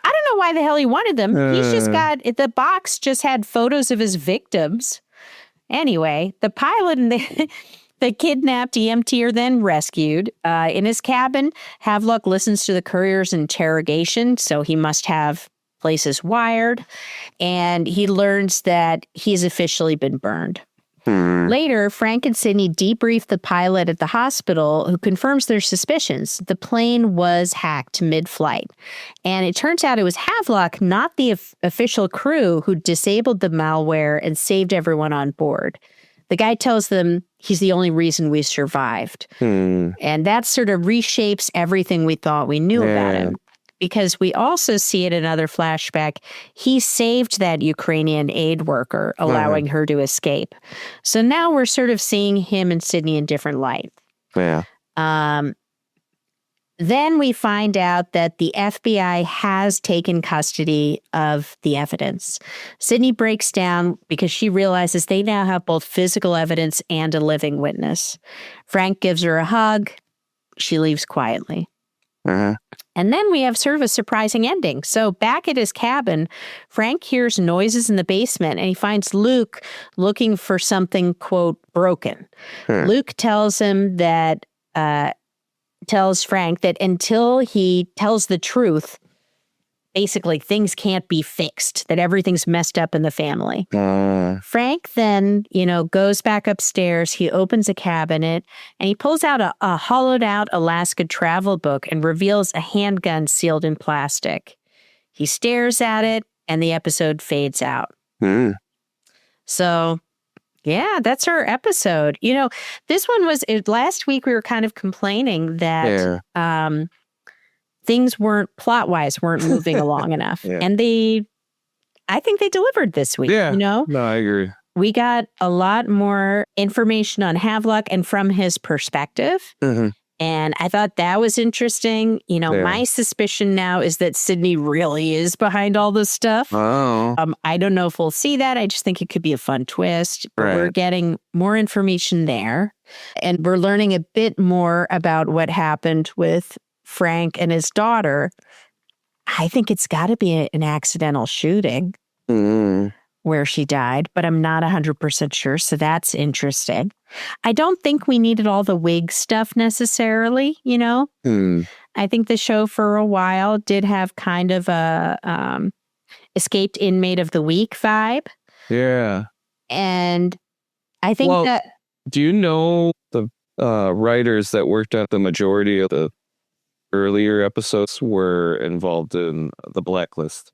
I don't know why the hell he wanted them. He's just the box just had photos of his victims. Anyway, the pilot and the kidnapped EMT are then rescued. In his cabin, Havelock listens to the courier's interrogation, so he must have places wired, and he learns that he's officially been burned. Later, Frank and Sydney debrief the pilot at the hospital, who confirms their suspicions. The plane was hacked mid-flight. And it turns out it was Havelock, not the official crew, who disabled the malware and saved everyone on board. The guy tells them he's the only reason we survived. And that sort of reshapes everything we thought we knew about him. Because we also see in another flashback, he saved that Ukrainian aid worker, allowing her to escape. So now we're sort of seeing him and Sydney in different light. Then we find out that the FBI has taken custody of the evidence. Sydney breaks down because she realizes they now have both physical evidence and a living witness. Frank gives her a hug. She leaves quietly. Uh-huh. And then we have sort of a surprising ending. So back at his cabin, Frank hears noises in the basement and he finds Luke looking for something, quote, broken. Luke tells him that, tells Frank that until he tells the truth, basically things can't be fixed, that everything's messed up in the family. Frank then, goes back upstairs. He opens a cabinet and he pulls out a hollowed out Alaska travel book and reveals a handgun sealed in plastic. He stares at it and the episode fades out. So, yeah, that's our episode. This one was, last week we were kind of complaining that things plot-wise weren't moving along enough. And I think they delivered this week. Yeah. No, I agree. We got a lot more information on Havelock and from his perspective. And I thought that was interesting. My suspicion now is that Sydney really is behind all this stuff. I don't know if we'll see that. I just think it could be a fun twist. But we're getting more information there. And we're learning a bit more about what happened with Frank and his daughter. I think it's got to be an accidental shooting where she died, but I'm not 100% sure. So that's interesting. I don't think we needed all the wig stuff necessarily, I think the show for a while did have kind of a escaped inmate of the week vibe. Yeah. And I think that... Do you know the writers that worked on the majority of the earlier episodes were involved in the Blacklist?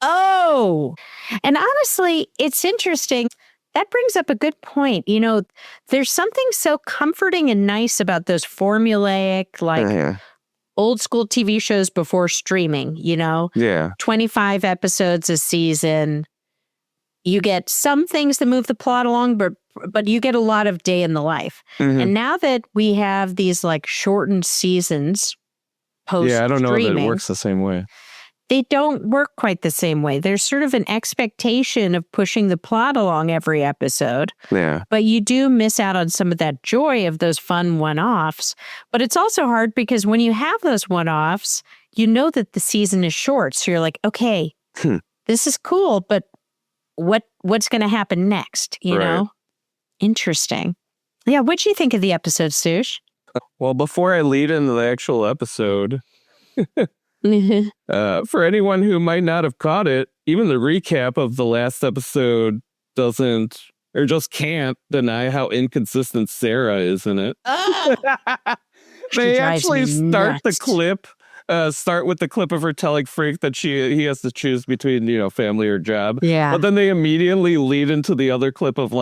Oh, and honestly, it's interesting. That brings up a good point. There's something so comforting and nice about those formulaic, old school TV shows before streaming, 25 episodes a season. You get some things that move the plot along, but you get a lot of day in the life. And now that we have these shortened seasons post-streaming. Yeah, I don't know that it works the same way. They don't work quite the same way. There's sort of an expectation of pushing the plot along every episode. Yeah. But you do miss out on some of that joy of those fun one-offs. But it's also hard because when you have those one-offs, you know that the season is short. So you're like, okay, this is cool, but what's going to happen next? You know? Interesting. Yeah, what'd you think of the episode, Sush? Well, before I lead into the actual episode... for anyone who might not have caught it, even the recap of the last episode doesn't or just can't deny how inconsistent Sarah is in it. They actually start the clip, start with the clip of her telling Frank that he has to choose between, family or job. Yeah. But then they immediately lead into the other clip of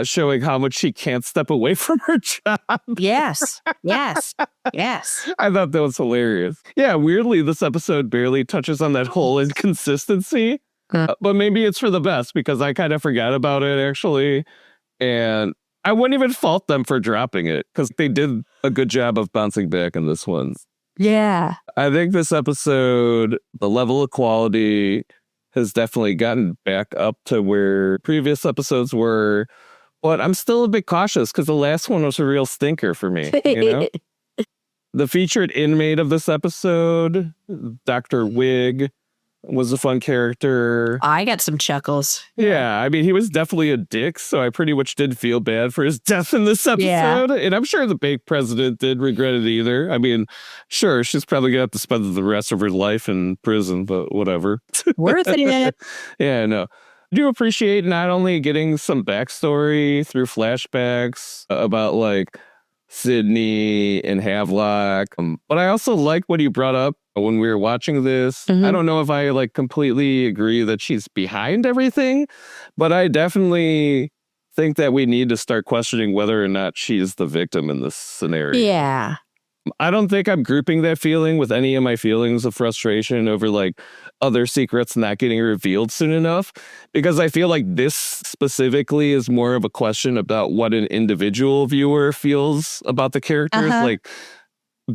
showing how much she can't step away from her job. Yes. I thought that was hilarious. Yeah, weirdly, this episode barely touches on that whole inconsistency. But maybe it's for the best because I kind of forgot about it, actually. And I wouldn't even fault them for dropping it because they did a good job of bouncing back in this one. Yeah. I think this episode, the level of quality has definitely gotten back up to where previous episodes were. But I'm still a bit cautious because the last one was a real stinker for me. The featured inmate of this episode, Dr. Wig, was a fun character. I got some chuckles. Yeah, I mean, he was definitely a dick, so I pretty much did feel bad for his death in this episode. Yeah. And I'm sure the bank president did regret it either. I mean, sure, she's probably going to have to spend the rest of her life in prison, but whatever. Worth it. Yeah, no. I do appreciate not only getting some backstory through flashbacks about Sydney and Havelock, but I also like what you brought up when we were watching this. I don't know if I completely agree that she's behind everything, but I definitely think that we need to start questioning whether or not she's the victim in this scenario. Yeah. I don't think I'm grouping that feeling with any of my feelings of frustration over other secrets not getting revealed soon enough, because I feel like this specifically is more of a question about what an individual viewer feels about the characters,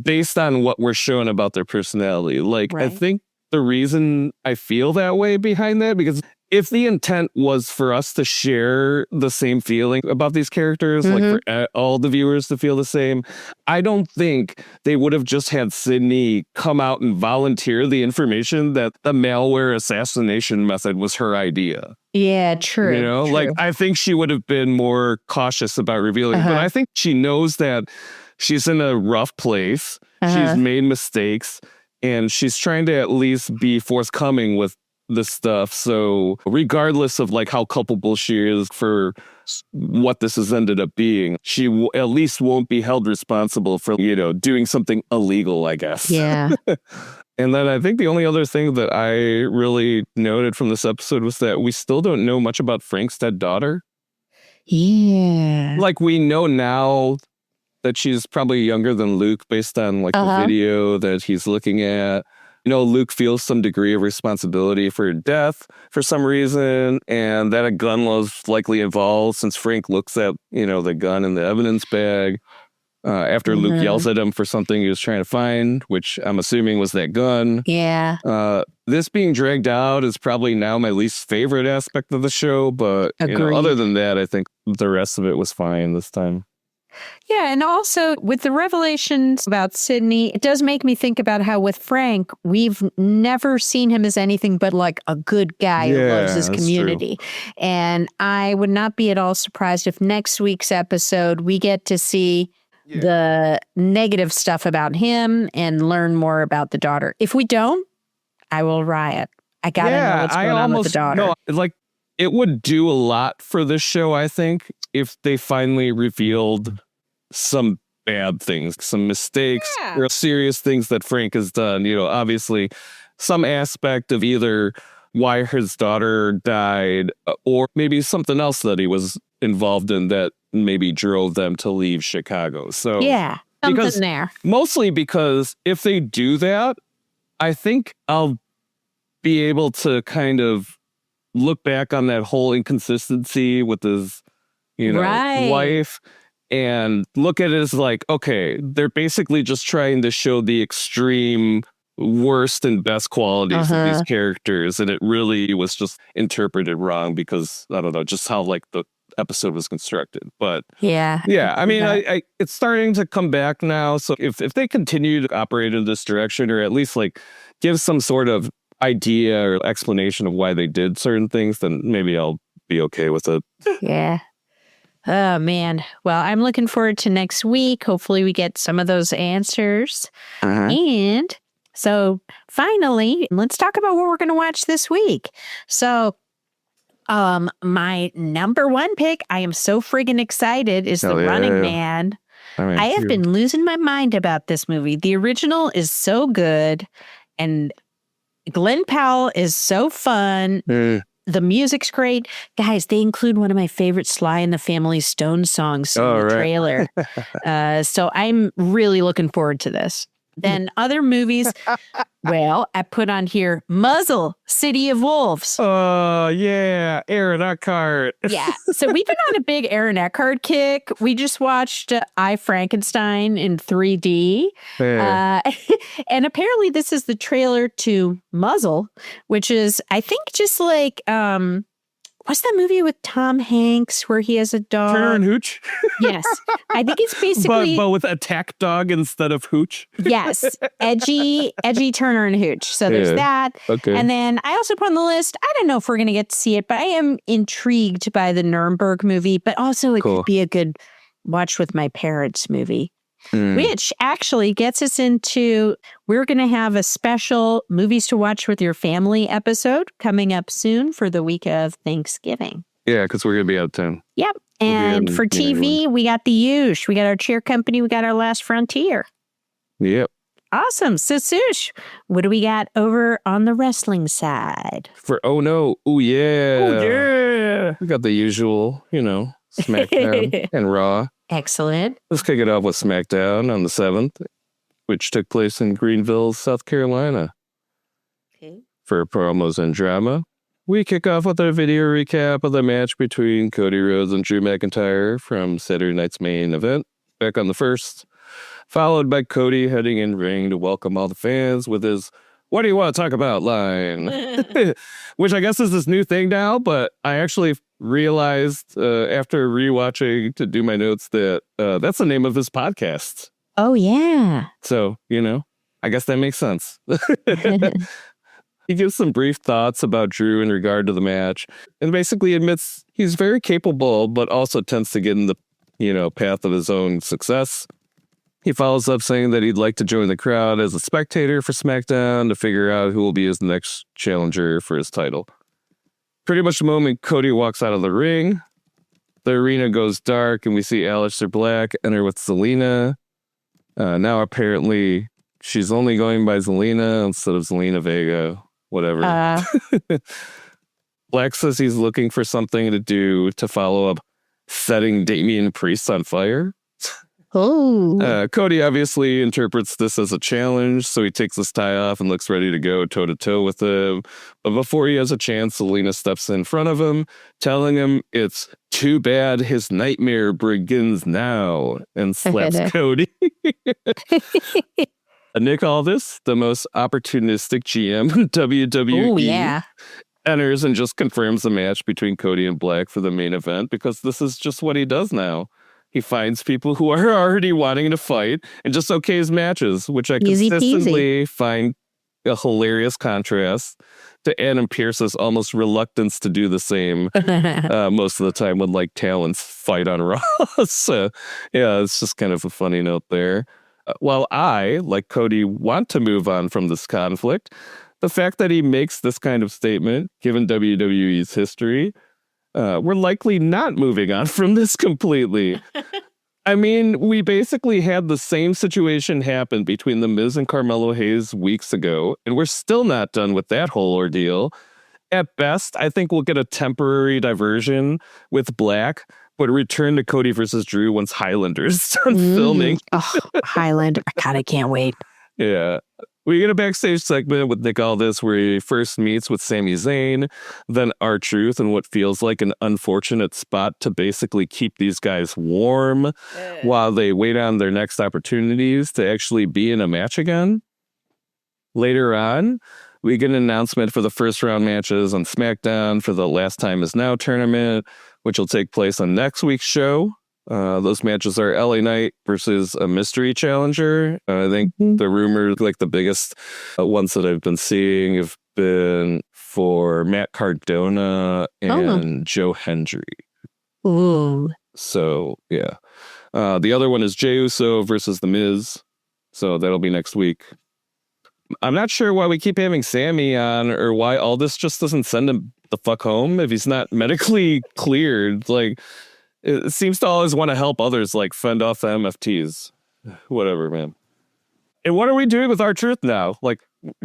based on what we're shown about their personality. I think the reason I feel that way behind that, because if the intent was for us to share the same feeling about these characters, like for all the viewers to feel the same, I don't think they would have just had Sydney come out and volunteer the information that the malware assassination method was her idea. Yeah, true. You know, true. like I think she would have been more cautious about revealing, but I think she knows that she's in a rough place. She's made mistakes and she's trying to at least be forthcoming with this stuff. So regardless of like how culpable she is for what this has ended up being, she at least won't be held responsible for, you know, doing something illegal, I guess. Yeah. And then I think the only other thing that I really noted from this episode was that we still don't know much about Frank's dead daughter. Yeah. Like we know now that she's probably younger than Luke based on like the video that he's looking at. You know, Luke feels some degree of responsibility for her death for some reason, and that a gun was likely involved since Frank looks at, you know, the gun in the evidence bag after Luke yells at him for something he was trying to find, which I'm assuming was that gun. Yeah. This being dragged out is probably now my least favorite aspect of the show, but you know, other than that, I think the rest of it was fine this time. Yeah, and also with the revelations about Sydney, it does make me think about how with Frank, we've never seen him as anything but like a good guy who loves his community. True. And I would not be at all surprised if next week's episode we get to see the negative stuff about him and learn more about the daughter. If we don't, I will riot. I gotta know what's going on with the daughter. No, like it would do a lot for this show, I think, if they finally revealed some bad things, some mistakes, or serious things that Frank has done. You know, obviously some aspect of either why his daughter died or maybe something else that he was involved in that maybe drove them to leave Chicago. So yeah, something there. Mostly because if they do that, I think I'll be able to kind of look back on that whole inconsistency with his, you know, wife and look at it as like, okay, they're basically just trying to show the extreme worst and best qualities of these characters. And it really was just interpreted wrong because, I don't know, just how like the episode was constructed. But yeah, I mean, I it's starting to come back now. So if they continue to operate in this direction, or at least like give some sort of idea or explanation of why they did certain things, then maybe I'll be okay with it. Yeah. Oh, man. Well, I'm looking forward to next week. Hopefully we get some of those answers. And so finally, let's talk about what we're going to watch this week. So my number one pick, I am so friggin' excited, is The Running Man. I have been losing my mind about this movie. The original is so good, and Glenn Powell is so fun. The music's great. Guys, they include one of my favorite Sly and the Family Stone songs in the trailer. So I'm really looking forward to this. Then other movies, well, I put on here Muzzle, City of Wolves. Oh, yeah. Aaron Eckhart. Yeah. So we've been on a big Aaron Eckhart kick. We just watched I, Frankenstein in 3D. And apparently this is the trailer to Muzzle, which is, I think, just like... what's that movie with Tom Hanks where he has a dog? Turner and Hooch? Yes. I think it's basically... But with attack dog instead of Hooch? Yes. Edgy Turner and Hooch. So there's that. Okay. And then I also put on the list, I don't know if we're going to get to see it, but I am intrigued by the Nuremberg movie, but also it could be a good watch with my parents movie. Which actually gets us into, we're going to have a special Movies to Watch with Your Family episode coming up soon for the week of Thanksgiving. Yeah, because we're going to be out of town. Yep. And for TV, we got The Usual. We got our cheer company. We got our Last Frontier. Yep. Awesome. So, Sush, what do we got over on the wrestling side? For Oh No. Oh, yeah. Oh, yeah. We got the usual, you know, SmackDown and Raw. Excellent. Let's kick it off with SmackDown on the 7th, which took place in Greenville, South Carolina. Okay. For promos and drama, we kick off with a video recap of the match between Cody Rhodes and Drew McIntyre from Saturday night's main event back on the 1st, followed by Cody heading in ring to welcome all the fans with his what do you want to talk about line? Which I guess is this new thing now, but I actually realized after rewatching to do my notes that that's the name of his podcast. Oh, yeah. So, I guess that makes sense. He gives some brief thoughts about Drew in regard to the match and basically admits he's very capable, but also tends to get in the, path of his own success. He follows up saying that he'd like to join the crowd as a spectator for SmackDown to figure out who will be his next challenger for his title. Pretty much the moment Cody walks out of the ring, the arena goes dark and we see Aleister Black enter with Zelina. Now apparently she's only going by Zelina instead of Zelina Vega, whatever. Black says he's looking for something to do to follow up setting Damian Priest on fire. Oh. Cody obviously interprets this as a challenge, so he takes his tie off and looks ready to go toe-to-toe with him. But before he has a chance, Zelina steps in front of him, telling him it's too bad his nightmare begins now, and slaps Cody. Nick Aldis, the most opportunistic GM in WWE, oh, yeah. enters and just confirms the match between Cody and Black for the main event, because this is just what he does now. He finds people who are already wanting to fight and just okays matches, which I consistently find a hilarious contrast to Adam Pearce's almost reluctance to do the same most of the time when talents fight on Raw. So, yeah, it's just kind of a funny note there. While I, like Cody, want to move on from this conflict, the fact that he makes this kind of statement, given WWE's history, we're likely not moving on from this completely. I mean, we basically had the same situation happen between The Miz and Carmelo Hayes weeks ago, and we're still not done with that whole ordeal. At best, I think we'll get a temporary diversion with Black, but return to Cody versus Drew once Highlander's done filming. Oh, Highlander. God, I can't wait. Yeah. We get a backstage segment with Nick Aldis where he first meets with Sami Zayn, then R-Truth in what feels like an unfortunate spot to basically keep these guys warm while they wait on their next opportunities to actually be in a match again. Later on, we get an announcement for the first round matches on SmackDown for the Last Time Is Now tournament, which will take place on next week's show. Those matches are LA Knight versus a mystery challenger. I think the rumors, the biggest ones that I've been seeing, have been for Matt Cardona and Joe Hendry. Ooh. So, yeah. The other one is Jey Uso versus The Miz. So that'll be next week. I'm not sure why we keep having Sammy on, or why Aldis just doesn't send him the fuck home if he's not medically cleared. It seems to always want to help others, fend off the MFTs. Whatever, man. And what are we doing with R-Truth now?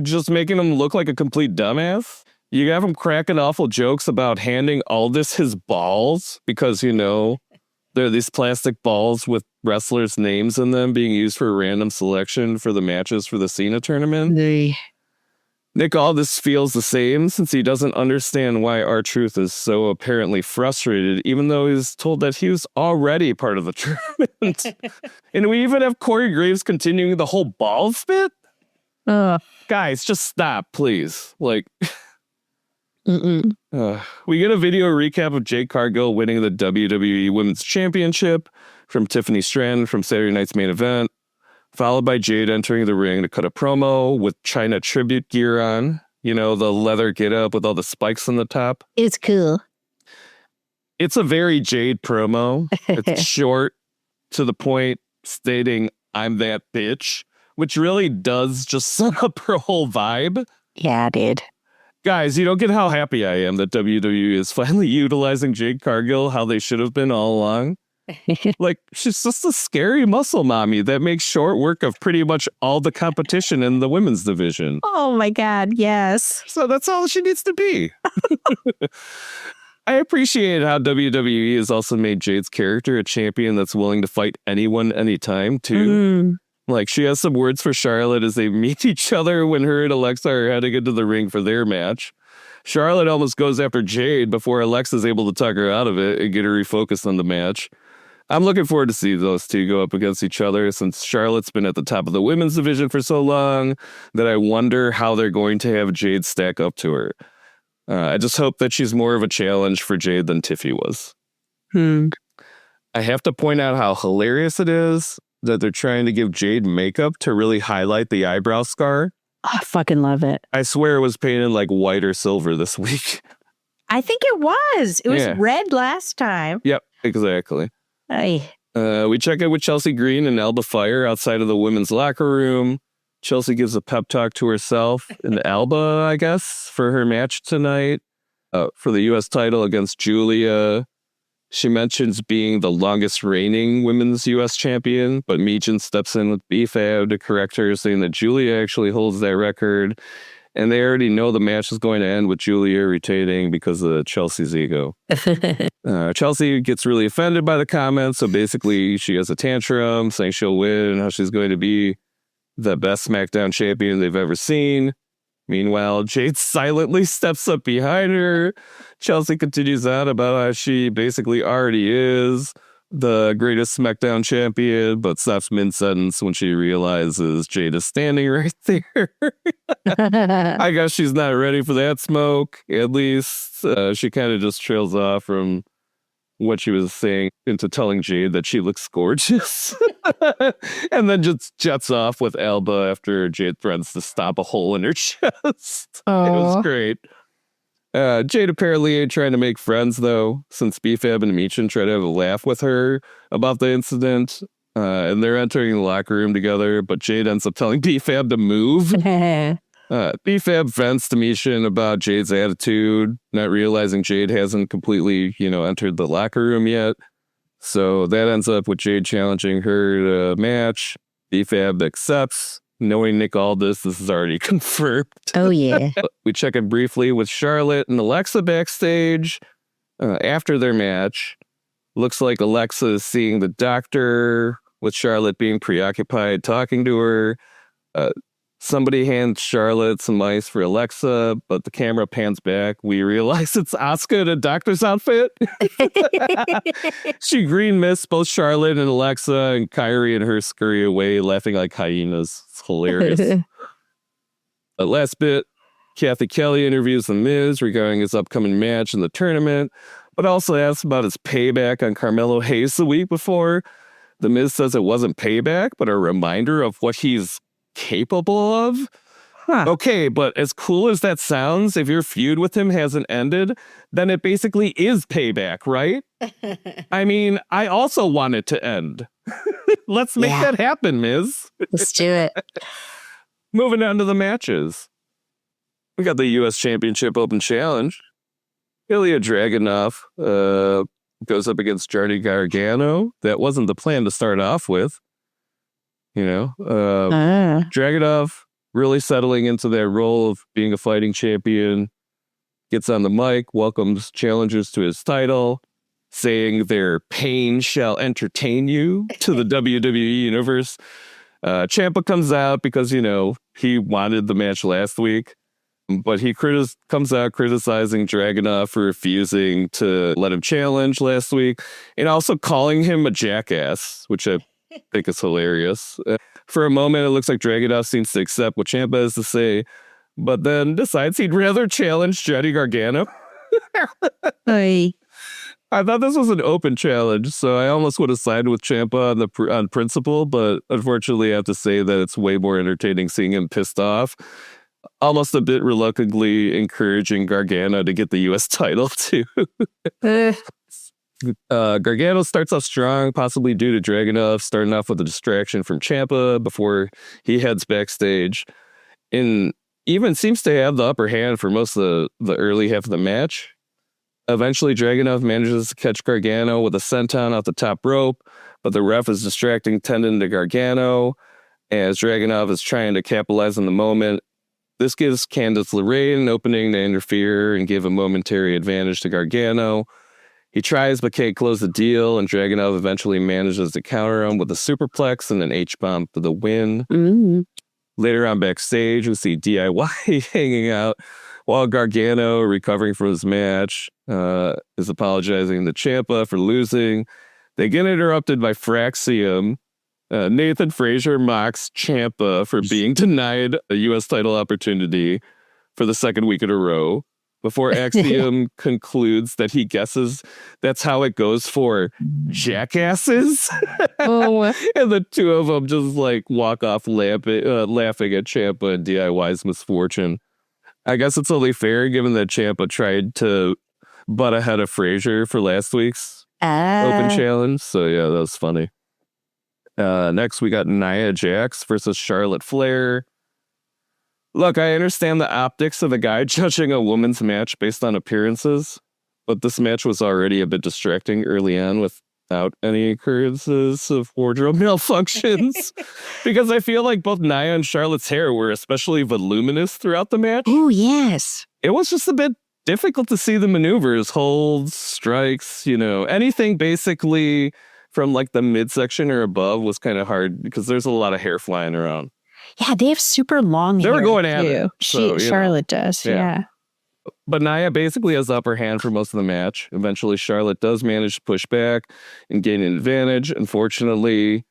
Just making him look like a complete dumbass? You have him cracking awful jokes about handing Aldis his balls because, there are these plastic balls with wrestlers' names in them being used for a random selection for the matches for the Cena tournament. Nick Aldis feels the same since he doesn't understand why R-Truth is so apparently frustrated, even though he's told that he was already part of the tournament. And we even have Corey Graves continuing the whole balls bit? Guys, just stop, please. We get a video recap of Jade Cargill winning the WWE Women's Championship from Tiffany Stratton from Saturday night's main event, followed by Jade entering the ring to cut a promo with China tribute gear on. The leather get-up with all the spikes on the top. It's cool. It's a very Jade promo. It's short, to the point, stating, "I'm that bitch," which really does just set up her whole vibe. Yeah, it did. Guys, you don't get how happy I am that WWE is finally utilizing Jade Cargill how they should have been all along. She's just a scary muscle mommy that makes short work of pretty much all the competition in the women's division. Oh my God, yes. So that's all she needs to be. I appreciate how WWE has also made Jade's character a champion that's willing to fight anyone, anytime, too. She has some words for Charlotte as they meet each other when her and Alexa are heading into the ring for their match. Charlotte almost goes after Jade before Alexa's able to talk her out of it and get her refocused on the match. I'm looking forward to see those two go up against each other since Charlotte's been at the top of the women's division for so long that I wonder how they're going to have Jade stack up to her. I just hope that she's more of a challenge for Jade than Tiffy was. I have to point out how hilarious it is that they're trying to give Jade makeup to really highlight the eyebrow scar. Oh, I fucking love it. I swear it was painted like white or silver this week. I think it was. It was Yeah. red last time. Yep, exactly. Ay. We check in with Chelsea Green and Alba Fire outside of the women's locker room. Chelsea gives a pep talk to herself and Alba, I guess, for her match tonight for the U.S. title against Julia. She mentions being the longest reigning women's U.S. champion, but Meechin steps in with BFAB to correct her, saying that Julia actually holds that record. And they already know the match is going to end with Julia retaining because of Chelsea's ego. Chelsea gets really offended by the comments, so basically she has a tantrum saying she'll win and how she's going to be the best SmackDown champion they've ever seen. Meanwhile, Jade silently steps up behind her. Chelsea continues on about how she basically already is the greatest SmackDown champion, but stops mid-sentence when she realizes Jade is standing right there. I guess she's not ready for that smoke. At least she kind of just trails off from what she was saying into telling Jade that she looks gorgeous. And then just jets off with Alba after Jade threatens to stomp a hole in her chest. It was great. Jade apparently ain't trying to make friends, though, since BFAB and Meechin try to have a laugh with her about the incident. And they're entering the locker room together, but Jade ends up telling BFAB to move. BFAB vents to Meechin about Jade's attitude, not realizing Jade hasn't completely, entered the locker room yet. So that ends up with Jade challenging her to match. BFAB accepts. Knowing Nick Aldis, this is already confirmed. Oh, yeah. We check in briefly with Charlotte and Alexa backstage after their match. Looks like Alexa is seeing the doctor, with Charlotte being preoccupied talking to her. Somebody hands Charlotte some ice for Alexa, but the camera pans back. We realize it's Asuka in a doctor's outfit. She green mists both Charlotte and Alexa, and Kyrie and her scurry away laughing like hyenas. It's hilarious. Last bit, Kathy Kelly interviews The Miz regarding his upcoming match in the tournament, but also asks about his payback on Carmelo Hayes the week before. The Miz says it wasn't payback, but a reminder of what he's capable of. Okay, but as cool as that sounds, if your feud with him hasn't ended, then it basically is payback, right? I mean, I also want it to end. Let's make that happen, Miz. Let's do it. Moving on to the matches. We got the U.S. Championship Open Challenge. Ilya Dragunov goes up against Johnny Gargano. That wasn't the plan to start off with. Dragunov really settling into that role of being a fighting champion, gets on the mic, welcomes challengers to his title, saying their pain shall entertain you to the WWE Universe. Ciampa comes out because, he wanted the match last week, but he comes out criticizing Dragunov for refusing to let him challenge last week, and also calling him a jackass, which I think is hilarious. For a moment, it looks like Dragunov seems to accept what Ciampa has to say, but then decides he'd rather challenge Johnny Gargano. Hey. I thought this was an open challenge, so I almost would have sided with Ciampa on principle, but unfortunately I have to say that it's way more entertaining seeing him pissed off. Almost a bit reluctantly encouraging Gargano to get the U.S. title, too. Gargano starts off strong, possibly due to Dragunov starting off with a distraction from Ciampa before he heads backstage, and even seems to have the upper hand for most of the early half of the match. Eventually, Dragunov manages to catch Gargano with a senton off the top rope, but the ref is distracting tendon to Gargano as Dragunov is trying to capitalize on the moment. This gives Candice LeRae an opening to interfere and give a momentary advantage to Gargano. He tries but can't close the deal, and Dragunov eventually manages to counter him with a superplex and an H-bomb for the win. Mm. Later on backstage, we see DIY hanging out while Gargano, recovering from his match, is apologizing to Ciampa for losing. They get interrupted by Fraxium. Nathan Frazier mocks Ciampa for being denied a U.S. title opportunity for the second week in a row before Axiom concludes that he guesses that's how it goes for jackasses. Oh. And the two of them just like walk off laughing at Ciampa and DIY's misfortune. I guess it's only fair given that Ciampa tried to butt ahead of Frazier for last week's Open Challenge. So yeah, that was funny. Next, we got Nia Jax versus Charlotte Flair. Look, I understand the optics of a guy judging a woman's match based on appearances, but this match was already a bit distracting early on without any occurrences of wardrobe malfunctions. Because I feel like both Nia and Charlotte's hair were especially voluminous throughout the match. Oh, yes. It was just a bit difficult to see the maneuvers, holds, strikes, anything basically from like the midsection or above was kind of hard because there's a lot of hair flying around. Yeah, they have super long hair. They were going at it. Charlotte does, yeah. But Nia basically has the upper hand for most of the match. Eventually, Charlotte does manage to push back and gain an advantage. Unfortunately,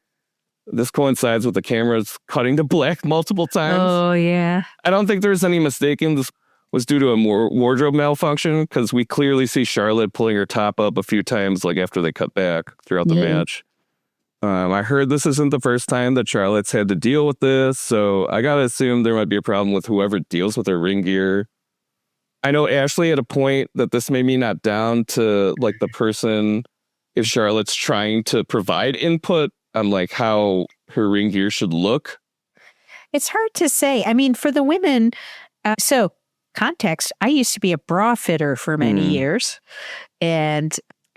this coincides with the cameras cutting to black multiple times. Oh, yeah. I don't think there's any mistaking this was due to a wardrobe malfunction because we clearly see Charlotte pulling her top up a few times like after they cut back throughout the match. I heard this isn't the first time that Charlotte's had to deal with this, so I gotta assume there might be a problem with whoever deals with her ring gear. I know Ashley had a point that this may be not down to like the person if Charlotte's trying to provide input on like how her ring gear should look. It's hard to say. I mean, for the women, so context, I used to be a bra fitter for many years, and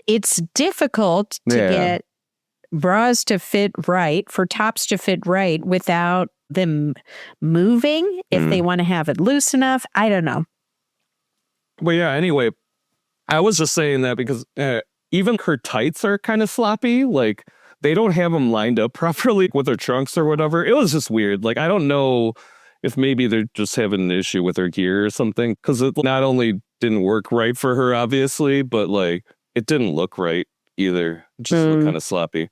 it's difficult to get bras to fit right, for tops to fit right without them moving if they want to have it loose enough. I don't know. Well, yeah, anyway, I was just saying that because even her tights are kind of sloppy. Like, they don't have them lined up properly with her trunks or whatever. It was just weird. Like, I don't know if maybe they're just having an issue with her gear or something. Because it not only didn't work right for her, obviously, but, like, it didn't look right either. It just looked kind of sloppy.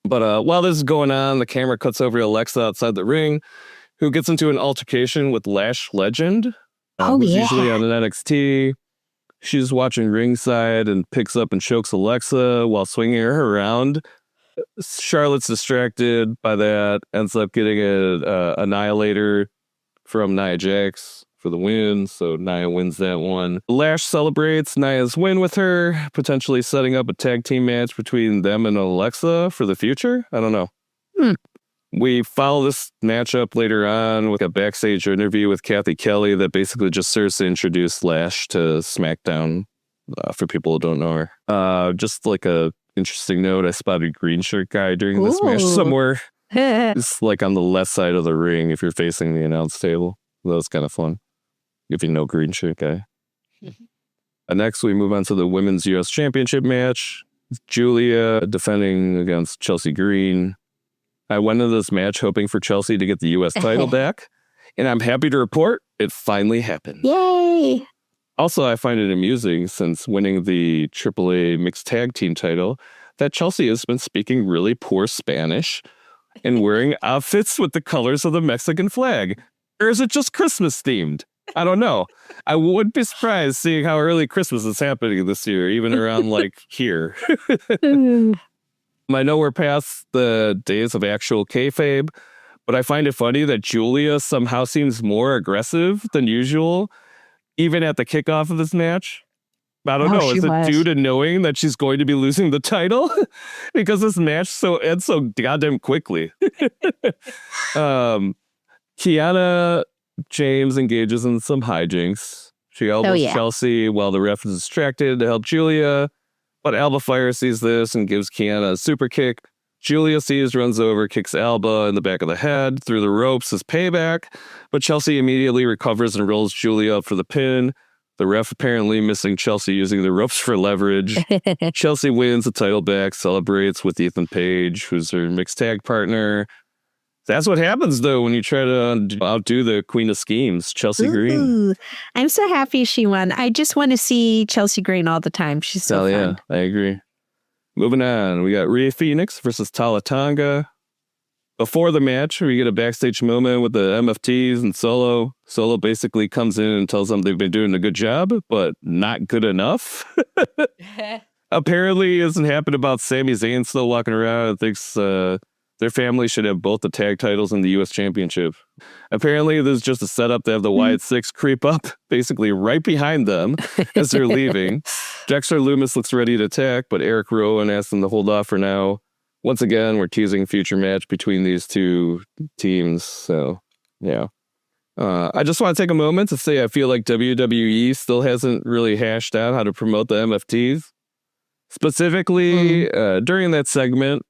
But while this is going on, the camera cuts over to Alexa outside the ring, who gets into an altercation with Lash Legend, who's usually on an NXT. She's watching ringside and picks up and chokes Alexa while swinging her around. Charlotte's distracted by that, ends up getting an Annihilator from Nia Jax for the win, so Nia wins that one. Lash celebrates Nia's win with her, potentially setting up a tag team match between them and Alexa for the future. I don't know. We follow this matchup later on with a backstage interview with Kathy Kelly that basically just serves to introduce Lash to SmackDown for people who don't know her. Just like a interesting note, I spotted a green shirt guy during this match somewhere. It's like on the left side of the ring if you're facing the announce table. That was kind of fun. If you know green shirt guy. Next, we move on to the Women's U.S. Championship match. Julia defending against Chelsea Green. I went into this match hoping for Chelsea to get the U.S. title back, and I'm happy to report it finally happened. Yay! Also, I find it amusing, since winning the AAA Mixed Tag Team title, that Chelsea has been speaking really poor Spanish and wearing outfits with the colors of the Mexican flag. Or is it just Christmas themed? I don't know. I wouldn't be surprised seeing how early Christmas is happening this year, even around like here. I know we're past the days of actual kayfabe, but I find it funny that Julia somehow seems more aggressive than usual, even at the kickoff of this match. I don't know. Is it due to knowing that she's going to be losing the title? Because this match ends so goddamn quickly. Kiana James engages in some hijinks. She elbows Chelsea while the ref is distracted to help Julia. But Alba Fire sees this and gives Kiana a super kick. Julia sees, runs over, kicks Alba in the back of the head through the ropes as payback. But Chelsea immediately recovers and rolls Julia up for the pin. The ref apparently missing Chelsea using the ropes for leverage. Chelsea wins the title back, celebrates with Ethan Page, who's her mixed tag partner. That's what happens, though, when you try to outdo the Queen of Schemes, Chelsea Green. I'm so happy she won. I just want to see Chelsea Green all the time. She's so fun. Yeah, I agree. Moving on, we got Rhea Phoenix versus Tala Tonga. Before the match, we get a backstage moment with the MFTs and Solo. Solo basically comes in and tells them they've been doing a good job, but not good enough. Apparently, isn't happy about Sami Zayn still walking around and thinks their family should have both the tag titles and the U.S. Championship. Apparently, this is just a setup to have the Wyatt Six creep up basically right behind them as they're leaving. Dexter Lumis looks ready to attack, but Eric Rowan asks them to hold off for now. Once again, we're teasing future match between these two teams. So, yeah. I just want to take a moment to say I feel like WWE still hasn't really hashed out how to promote the MFTs. Specifically, during that segment,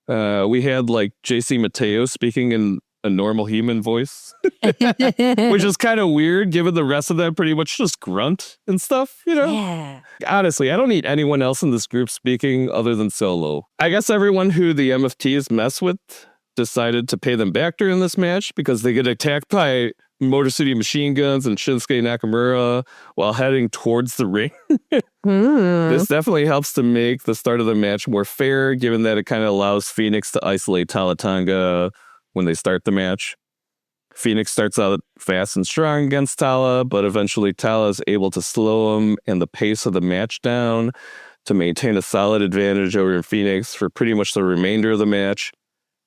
we had like JC Mateo speaking in a normal human voice, which is kind of weird given the rest of them pretty much just grunt and stuff, you know? Yeah. Honestly, I don't need anyone else in this group speaking other than Solo. I guess everyone who the MFTs mess with decided to pay them back during this match because they get attacked by Motor City Machine Guns and Shinsuke Nakamura while heading towards the ring. This definitely helps to make the start of the match more fair, given that it kind of allows Phoenix to isolate Tala Tonga when they start the match. Phoenix starts out fast and strong against Tala, but eventually Tala is able to slow him and the pace of the match down to maintain a solid advantage over Phoenix for pretty much the remainder of the match.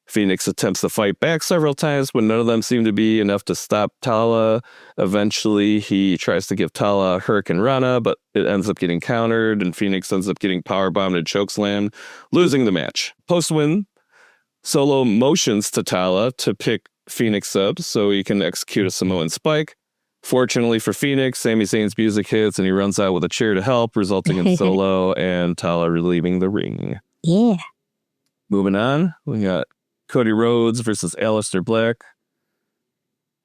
Phoenix attempts to fight back several times, but none of them seem to be enough to stop Tala. Eventually, he tries to give Tala a Hurricane Rana, but it ends up getting countered, and Phoenix ends up getting powerbombed and chokeslammed, losing the match. Post-win, Solo motions to Tala to pick Phoenix up so he can execute a Samoan spike. Fortunately for Phoenix, Sami Zayn's music hits, and he runs out with a chair to help, resulting in Solo and Tala leaving the ring. Yeah. Moving on, we got Cody Rhodes versus Aleister Black.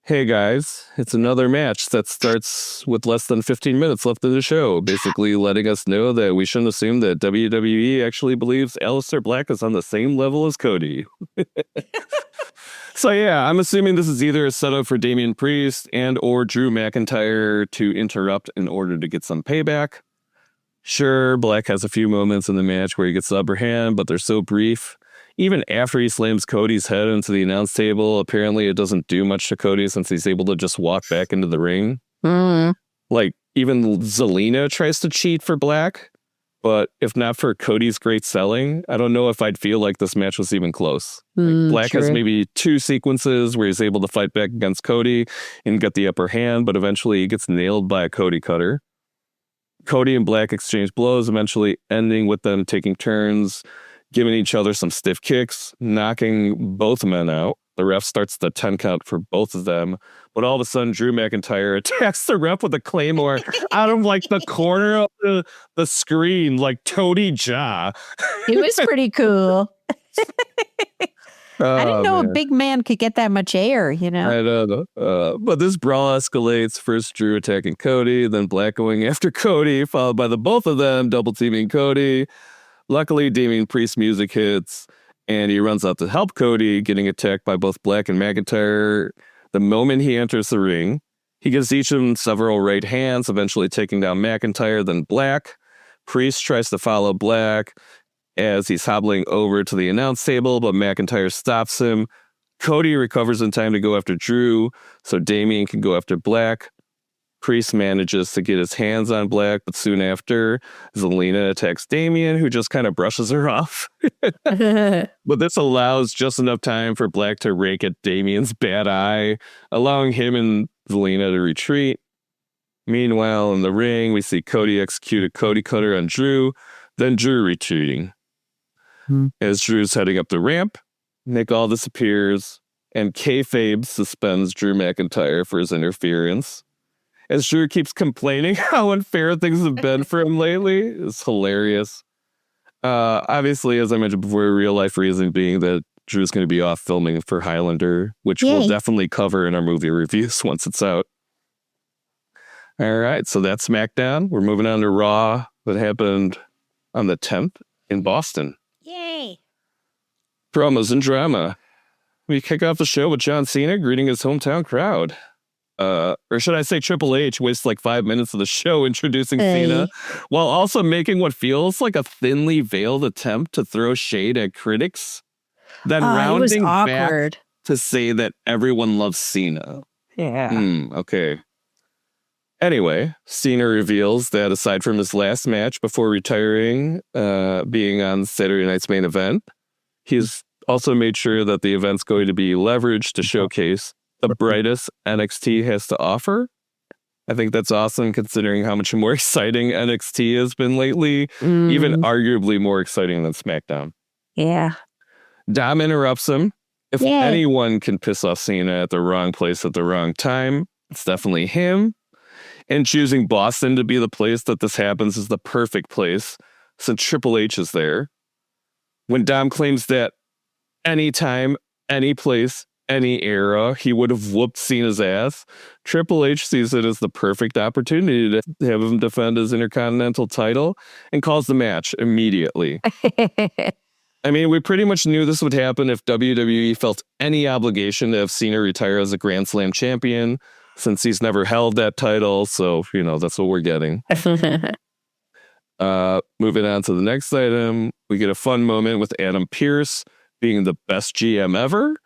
Hey guys, it's another match that starts with less than 15 minutes left in the show, basically letting us know that we shouldn't assume that WWE actually believes Aleister Black is on the same level as Cody. So yeah, I'm assuming this is either a setup for Damian Priest and or Drew McIntyre to interrupt in order to get some payback. Sure, Black has a few moments in the match where he gets the upper hand, but they're so brief. Even after he slams Cody's head into the announce table, apparently it doesn't do much to Cody since he's able to just walk back into the ring. Like, even Zelina tries to cheat for Black, but if not for Cody's great selling, I don't know if I'd feel like this match was even close. Black has maybe 2 sequences where he's able to fight back against Cody and get the upper hand, but eventually he gets nailed by a Cody cutter. Cody and Black exchange blows, eventually ending with them taking turns, giving each other some stiff kicks, knocking both men out. The ref starts the 10 count for both of them, but all of a sudden Drew McIntyre attacks the ref with a claymore out of like the corner of the screen, like Tony Jaa. It was pretty cool. I didn't know a big man could get that much air, you know? I don't know. But this brawl escalates. First Drew attacking Cody, then Black going after Cody, followed by the both of them double teaming Cody. Luckily, Damian Priest's music hits, and he runs out to help Cody, getting attacked by both Black and McIntyre. The moment he enters the ring, he gives each of them several right hands, eventually taking down McIntyre, then Black. Priest tries to follow Black as he's hobbling over to the announce table, but McIntyre stops him. Cody recovers in time to go after Drew, so Damian can go after Black. Priest manages to get his hands on Black, but soon after, Zelina attacks Damian, who just kind of brushes her off. But this allows just enough time for Black to rake at Damian's bad eye, allowing him and Zelina to retreat. Meanwhile, in the ring, we see Cody execute a Cody cutter on Drew, then Drew retreating. As Drew's heading up the ramp, Nick Aldis appears, and kayfabe suspends Drew McIntyre for his interference. As Drew keeps complaining how unfair things have been for him lately, it's hilarious. Obviously, as I mentioned before, real life reason being that Drew's going to be off filming for Highlander, which we'll definitely cover in our movie reviews once it's out. All right, so that's SmackDown. We're moving on to Raw that happened on the 10th in Boston. Yay! Promos and drama. We kick off the show with John Cena greeting his hometown crowd. or should I say Triple H wastes like 5 minutes of the show introducing Cena, while also making what feels like a thinly veiled attempt to throw shade at critics, then rounding back to say that everyone loves Cena. Yeah. Okay. Anyway, Cena reveals that aside from his last match before retiring, being on Saturday night's main event, he's also made sure that the event's going to be leveraged to showcase the brightest NXT has to offer. I think that's awesome considering how much more exciting NXT has been lately, even arguably more exciting than SmackDown. Yeah. Dom interrupts him. If anyone can piss off Cena at the wrong place at the wrong time, it's definitely him. And choosing Boston to be the place that this happens is the perfect place, since Triple H is there. When Dom claims that anytime, any place, any era, he would have whooped Cena's ass, Triple H sees it as the perfect opportunity to have him defend his Intercontinental title and calls the match immediately. I mean, we pretty much knew this would happen if WWE felt any obligation to have Cena retire as a Grand Slam champion, since he's never held that title. So, that's what we're getting. Moving on to the next item, we get a fun moment with Adam Pearce being the best GM ever.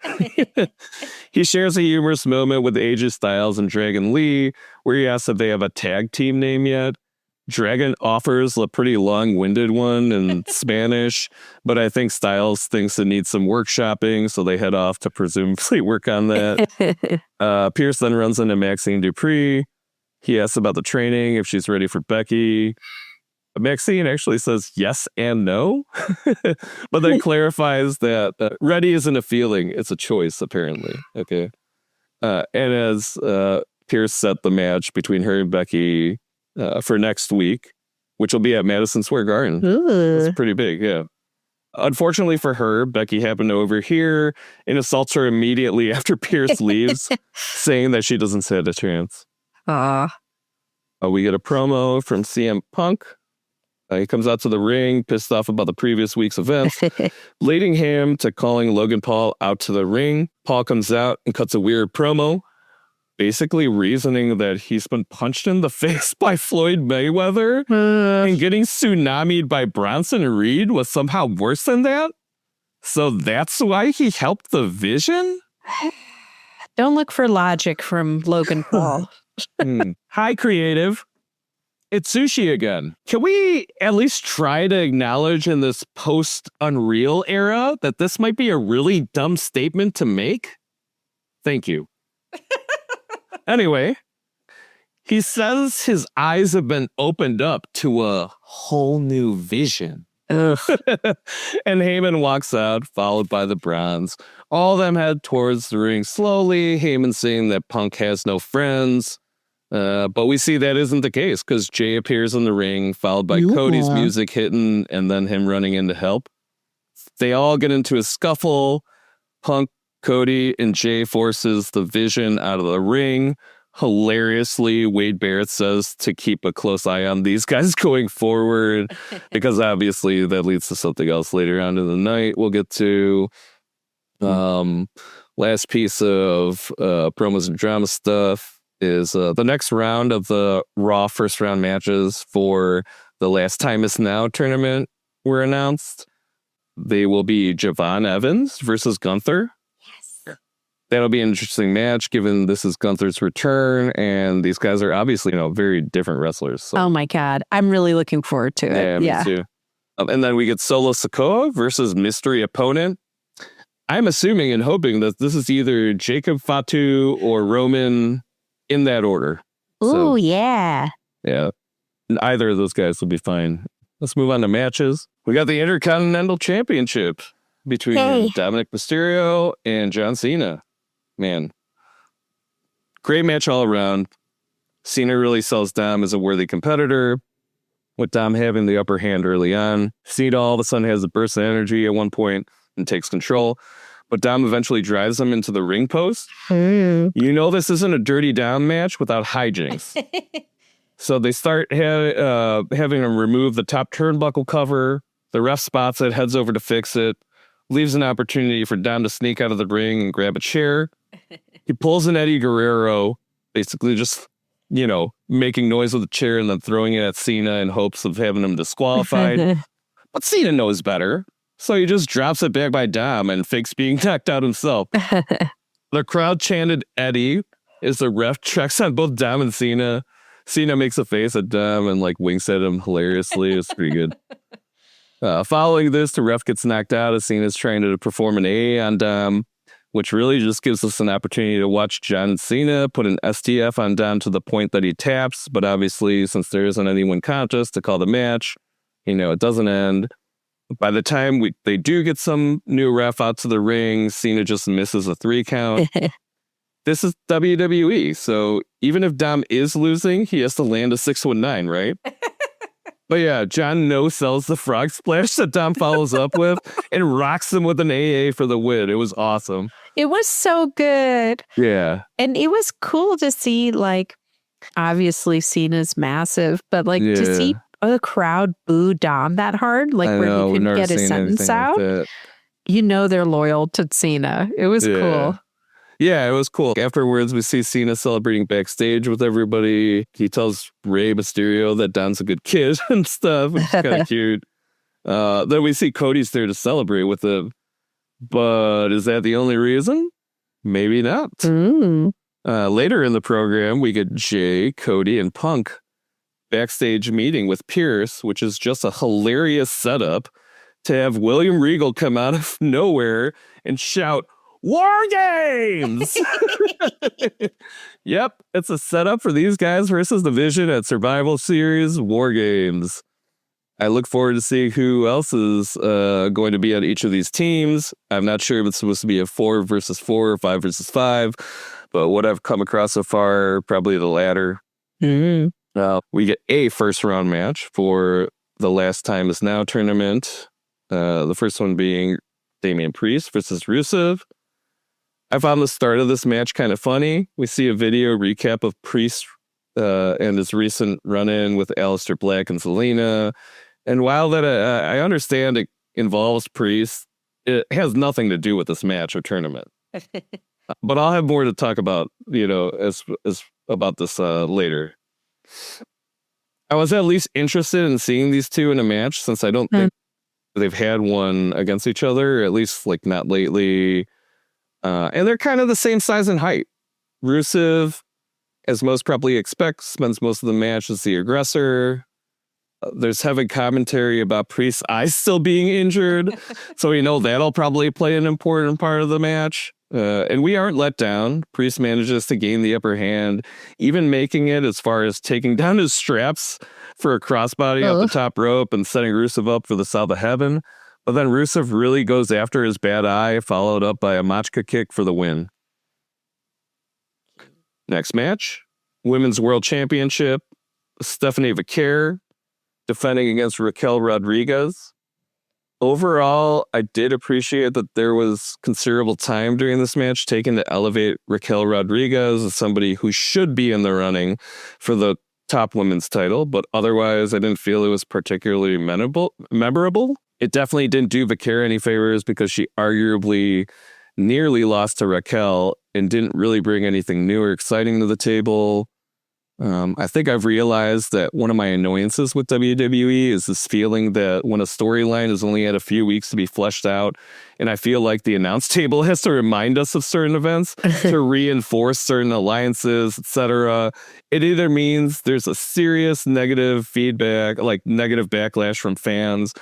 He shares a humorous moment with AJ Styles and Dragon Lee, where he asks if they have a tag team name yet. Dragon offers a pretty long-winded one in Spanish, but I think Styles thinks it needs some workshopping, so they head off to presumably work on that. Pierce then runs into Maxine Dupree. He asks about the training, if she's ready for Becky. Maxine actually says yes and no, but then clarifies that ready isn't a feeling, it's a choice, apparently. Okay. And as Pierce set the match between her and Becky for next week, which will be at Madison Square Garden. It's pretty big, yeah. Unfortunately for her, Becky happened to overhear and assaults her immediately after Pierce leaves, saying that she doesn't stand a chance. We get a promo from CM Punk. He comes out to the ring, pissed off about the previous week's events, leading him to calling Logan Paul out to the ring. Paul comes out and cuts a weird promo, basically reasoning that he's been punched in the face by Floyd Mayweather and getting tsunamied by Bronson Reed was somehow worse than that. So that's why he helped the Vision? Don't look for logic from Logan Paul. Hi, creative. It's Sushi again. Can we at least try to acknowledge in this post-Unreal era that this might be a really dumb statement to make? Thank you. Anyway, he says his eyes have been opened up to a whole new vision. And Heyman walks out, followed by the Bronze. All of them head towards the ring slowly, Heyman saying that Punk has no friends. But we see that isn't the case, because Jay appears in the ring, followed by Cody's music hitting, and then him running in to help. They all get into a scuffle. Punk, Cody, and Jay forces the Vision out of the ring. Hilariously, Wade Barrett says to keep a close eye on these guys going forward, because obviously that leads to something else later on in the night. We'll get to last piece of promos and drama stuff is the next round of the Raw first round matches for the Last Time Is Now tournament were announced. They will be Javon Evans versus Gunther. Yes. That'll be an interesting match given this is Gunther's return, and these guys are obviously, very different wrestlers. So. Oh my God. I'm really looking forward to it. Yeah, me too. And then we get Solo Sikoa versus mystery opponent. I'm assuming and hoping that this is either Jacob Fatu or Roman in that order. Ooh, yeah. Yeah. Either of those guys will be fine. Let's move on to matches. We got the Intercontinental Championship between Dominic Mysterio and John Cena. Man. Great match all around. Cena really sells Dom as a worthy competitor, with Dom having the upper hand early on. Cena all of a sudden has a burst of energy at one point and takes control. But Dom eventually drives him into the ring post. This isn't a dirty Dom match without hijinks. So they start having him remove the top turnbuckle cover. The ref spots it, heads over to fix it, leaves an opportunity for Dom to sneak out of the ring and grab a chair. He pulls an Eddie Guerrero basically just, making noise with the chair and then throwing it at Cena in hopes of having him disqualified. But Cena knows better. So he just drops it back by Dom and fakes being knocked out himself. The crowd chanted Eddie as the ref checks on both Dom and Cena. Cena makes a face at Dom and winks at him hilariously. It's pretty good. Following this, the ref gets knocked out as Cena's trying to perform an A on Dom, which really just gives us an opportunity to watch John Cena put an STF on Dom to the point that he taps. But obviously, since there isn't anyone conscious to call the match, it doesn't end. By the time they do get some new ref out to the ring, Cena just misses a 3 count. This is WWE, so even if Dom is losing, he has to land a 619, right? But yeah, John no-sells the frog splash that Dom follows up with and rocks him with an AA for the win. It was awesome. It was so good. Yeah. And it was cool to see, obviously Cena's massive, but to see the crowd boo Dom that hard, where he couldn't get his sentence out. They're loyal to Cena. It was cool. Yeah, it was cool. Afterwards, we see Cena celebrating backstage with everybody. He tells Rey Mysterio that Don's a good kid and stuff, which is kind of cute. Then we see Cody's there to celebrate with him. But is that the only reason? Maybe not. Later in the program, we get Jay, Cody, and Punk backstage meeting with Pierce, which is just a hilarious setup to have William Regal come out of nowhere and shout, "War Games!" Yep, it's a setup for these guys versus the Vision at Survival Series War Games. I look forward to seeing who else is going to be on each of these teams. I'm not sure if it's supposed to be a 4 versus 4 or 5 versus 5, but what I've come across so far, probably the latter. We get a first round match for the Last Time Is Now tournament. The first one being Damian Priest versus Rusev. I found the start of this match kind of funny. We see a video recap of Priest and his recent run-in with Aleister Black and Zelina. And while that I understand it involves Priest, it has nothing to do with this match or tournament. But I'll have more to talk about, as about this later. I was at least interested in seeing these two in a match since I don't think they've had one against each other, at least not lately. And they're kind of the same size and height. Rusev, as most probably expect, spends most of the match as the aggressor. There's heavy commentary about Priest's eye still being injured. So that'll probably play an important part of the match. And we aren't let down. Priest manages to gain the upper hand, even making it as far as taking down his straps for a crossbody off the top rope and setting Rusev up for the South of Heaven. But then Rusev really goes after his bad eye, followed up by a Machka kick for the win. Next match, Women's World Championship. Stephanie Vaquer defending against Raquel Rodriguez. Overall, I did appreciate that there was considerable time during this match taken to elevate Raquel Rodriguez as somebody who should be in the running for the top women's title, but otherwise I didn't feel it was particularly memorable. It definitely didn't do Vaquer any favors because she arguably nearly lost to Raquel and didn't really bring anything new or exciting to the table. I think I've realized that one of my annoyances with WWE is this feeling that when a storyline is only had a few weeks to be fleshed out, and I feel like the announce table has to remind us of certain events to reinforce certain alliances, etc. It either means there's a serious negative feedback, negative backlash from fans,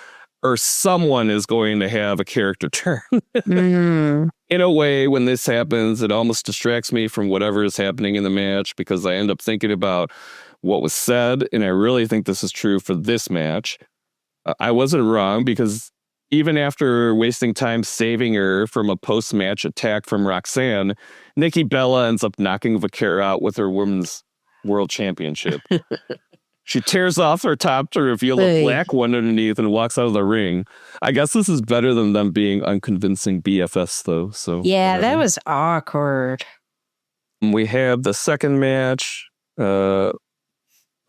or someone is going to have a character turn. In a way, when this happens, it almost distracts me from whatever is happening in the match because I end up thinking about what was said, and I really think this is true for this match. I wasn't wrong because even after wasting time saving her from a post-match attack from Roxanne, Nikki Bella ends up knocking Vaquer out with her Women's World Championship. She tears off her top to reveal a black one underneath and walks out of the ring. I guess this is better than them being unconvincing BFS, though. So yeah, that was awkward. We have the second match of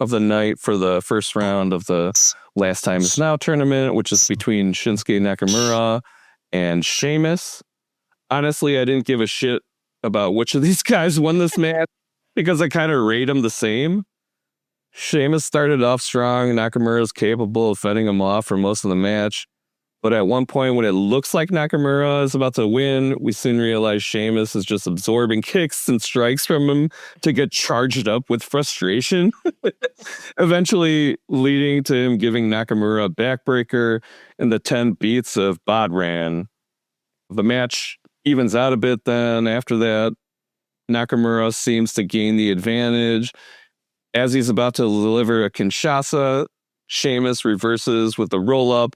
the night for the first round of the Last Time Is Now tournament, which is between Shinsuke Nakamura and Sheamus. Honestly, I didn't give a shit about which of these guys won this match. because I kind of rate them the same. Sheamus started off strong. Nakamura's capable of fending him off for most of the match. But at one point when it looks like Nakamura is about to win, we soon realize Sheamus is just absorbing kicks and strikes from him to get charged up with frustration, eventually leading to him giving Nakamura a backbreaker in the 10 beats of Badlands. The match evens out a bit then. After that, Nakamura seems to gain the advantage. As he's about to deliver a Kinshasa, Sheamus reverses with a roll-up.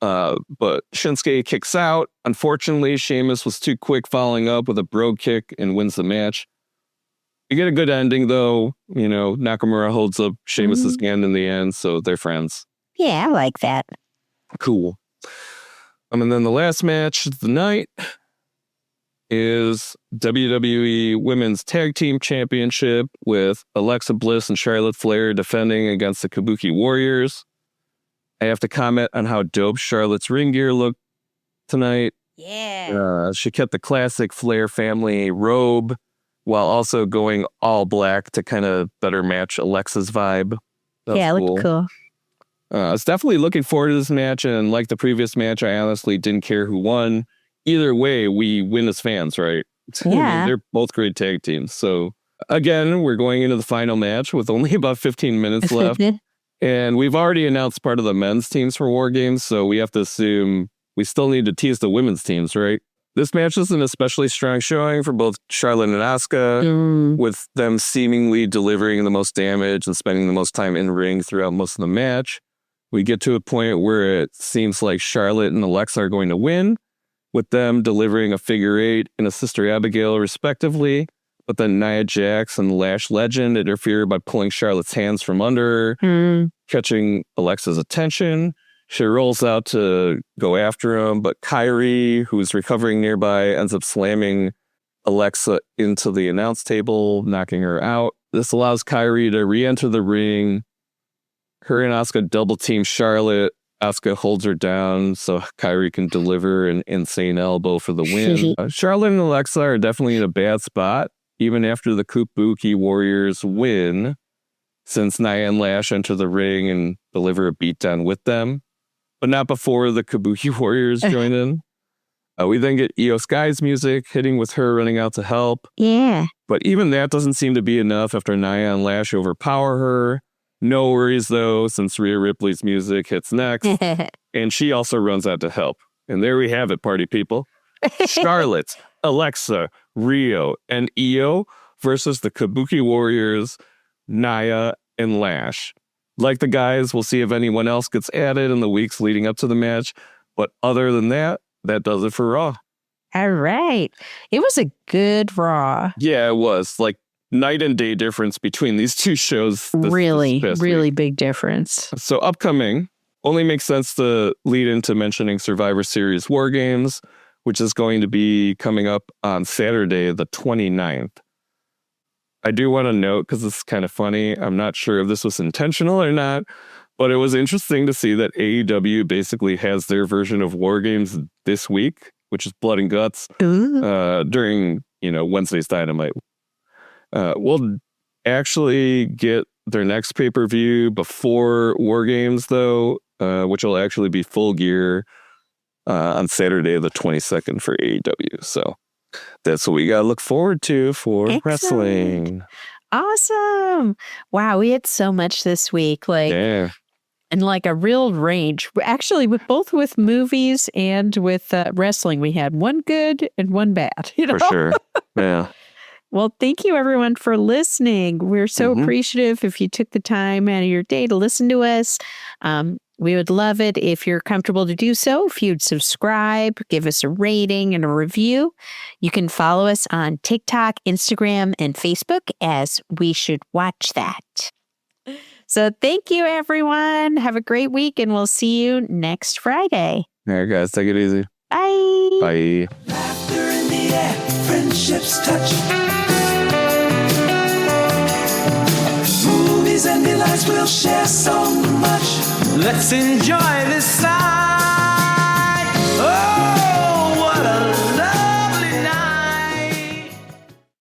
But Shinsuke kicks out. Unfortunately, Sheamus was too quick following up with a brogue kick and wins the match. You get a good ending, though. You know, Nakamura holds up Sheamus's hand in the end, so they're friends. Yeah, I like that. Cool. And then the last match of the night is WWE Women's Tag Team Championship with Alexa Bliss and Charlotte Flair defending against the Kabuki Warriors. I have to comment on how dope Charlotte's ring gear looked tonight. Yeah. She kept the classic Flair family robe while also going all black to kind of better match Alexa's vibe. Yeah, it looked cool. I was definitely looking forward to this match, and like the previous match, I honestly didn't care who won. Either way, we win as fans, right? Yeah. They're both great tag teams. So, again, we're going into the final match with only about 15 minutes left. And we've already announced part of the men's teams for War Games, so we have to assume we still need to tease the women's teams, right? This match is an especially strong showing for both Charlotte and Asuka, with them seemingly delivering the most damage and spending the most time in ring throughout most of the match. We get to a point where it seems like Charlotte and Alexa are going to win, with them delivering a figure eight and a Sister Abigail, respectively. But then Nia Jax and Lash Legend interfere by pulling Charlotte's hands from under her, catching Alexa's attention. She rolls out to go after him, but Kyrie, who's recovering nearby, ends up slamming Alexa into the announce table, knocking her out. This allows Kyrie to re-enter the ring. Her and Asuka double team Charlotte. Asuka holds her down so Kyrie can deliver an insane elbow for the win. Charlotte and Alexa are definitely in a bad spot, even after the Kabuki Warriors win, since Nia and Lash enter the ring and deliver a beatdown with them, but not before the Kabuki Warriors join in. We then get Io Sky's music, hitting with her running out to help. Yeah. But even that doesn't seem to be enough after Nia and Lash overpower her. No worries, though, since Rhea Ripley's music hits next, and she also runs out to help. And there we have it, party people. Charlotte, Alexa, Rio, and Io versus the Kabuki Warriors, Nia, and Lash. Like the guys, we'll see if anyone else gets added in the weeks leading up to the match. But other than that, that does it for Raw. All right. It was a good Raw. Yeah, it was. Like, night and day difference between these two shows. Really big difference. So upcoming, only makes sense to lead into mentioning Survivor Series War Games, which is going to be coming up on Saturday, the 29th. I do want to note, because it's kind of funny, I'm not sure if this was intentional or not, but it was interesting to see that AEW basically has their version of War Games this week, which is Blood and Guts, during, Wednesday's Dynamite. We'll actually get their next pay-per-view before War Games, though, which will actually be Full Gear on Saturday, the 22nd for AEW. So that's what we got to look forward to for wrestling. Awesome. Wow, we had so much this week. And a real range. Actually, with movies and with wrestling, we had one good and one bad. For sure. Yeah. Well, thank you, everyone, for listening. We're so appreciative if you took the time out of your day to listen to us. We would love it if you're comfortable to do so. If you'd subscribe, give us a rating and a review. You can follow us on TikTok, Instagram, and Facebook as We Should Watch That. So thank you, everyone. Have a great week, and we'll see you next Friday. All right, guys, take it easy. Bye. Bye. Laughter in the air, friendships touch. Movies and delights, we'll share so much. Let's enjoy this side.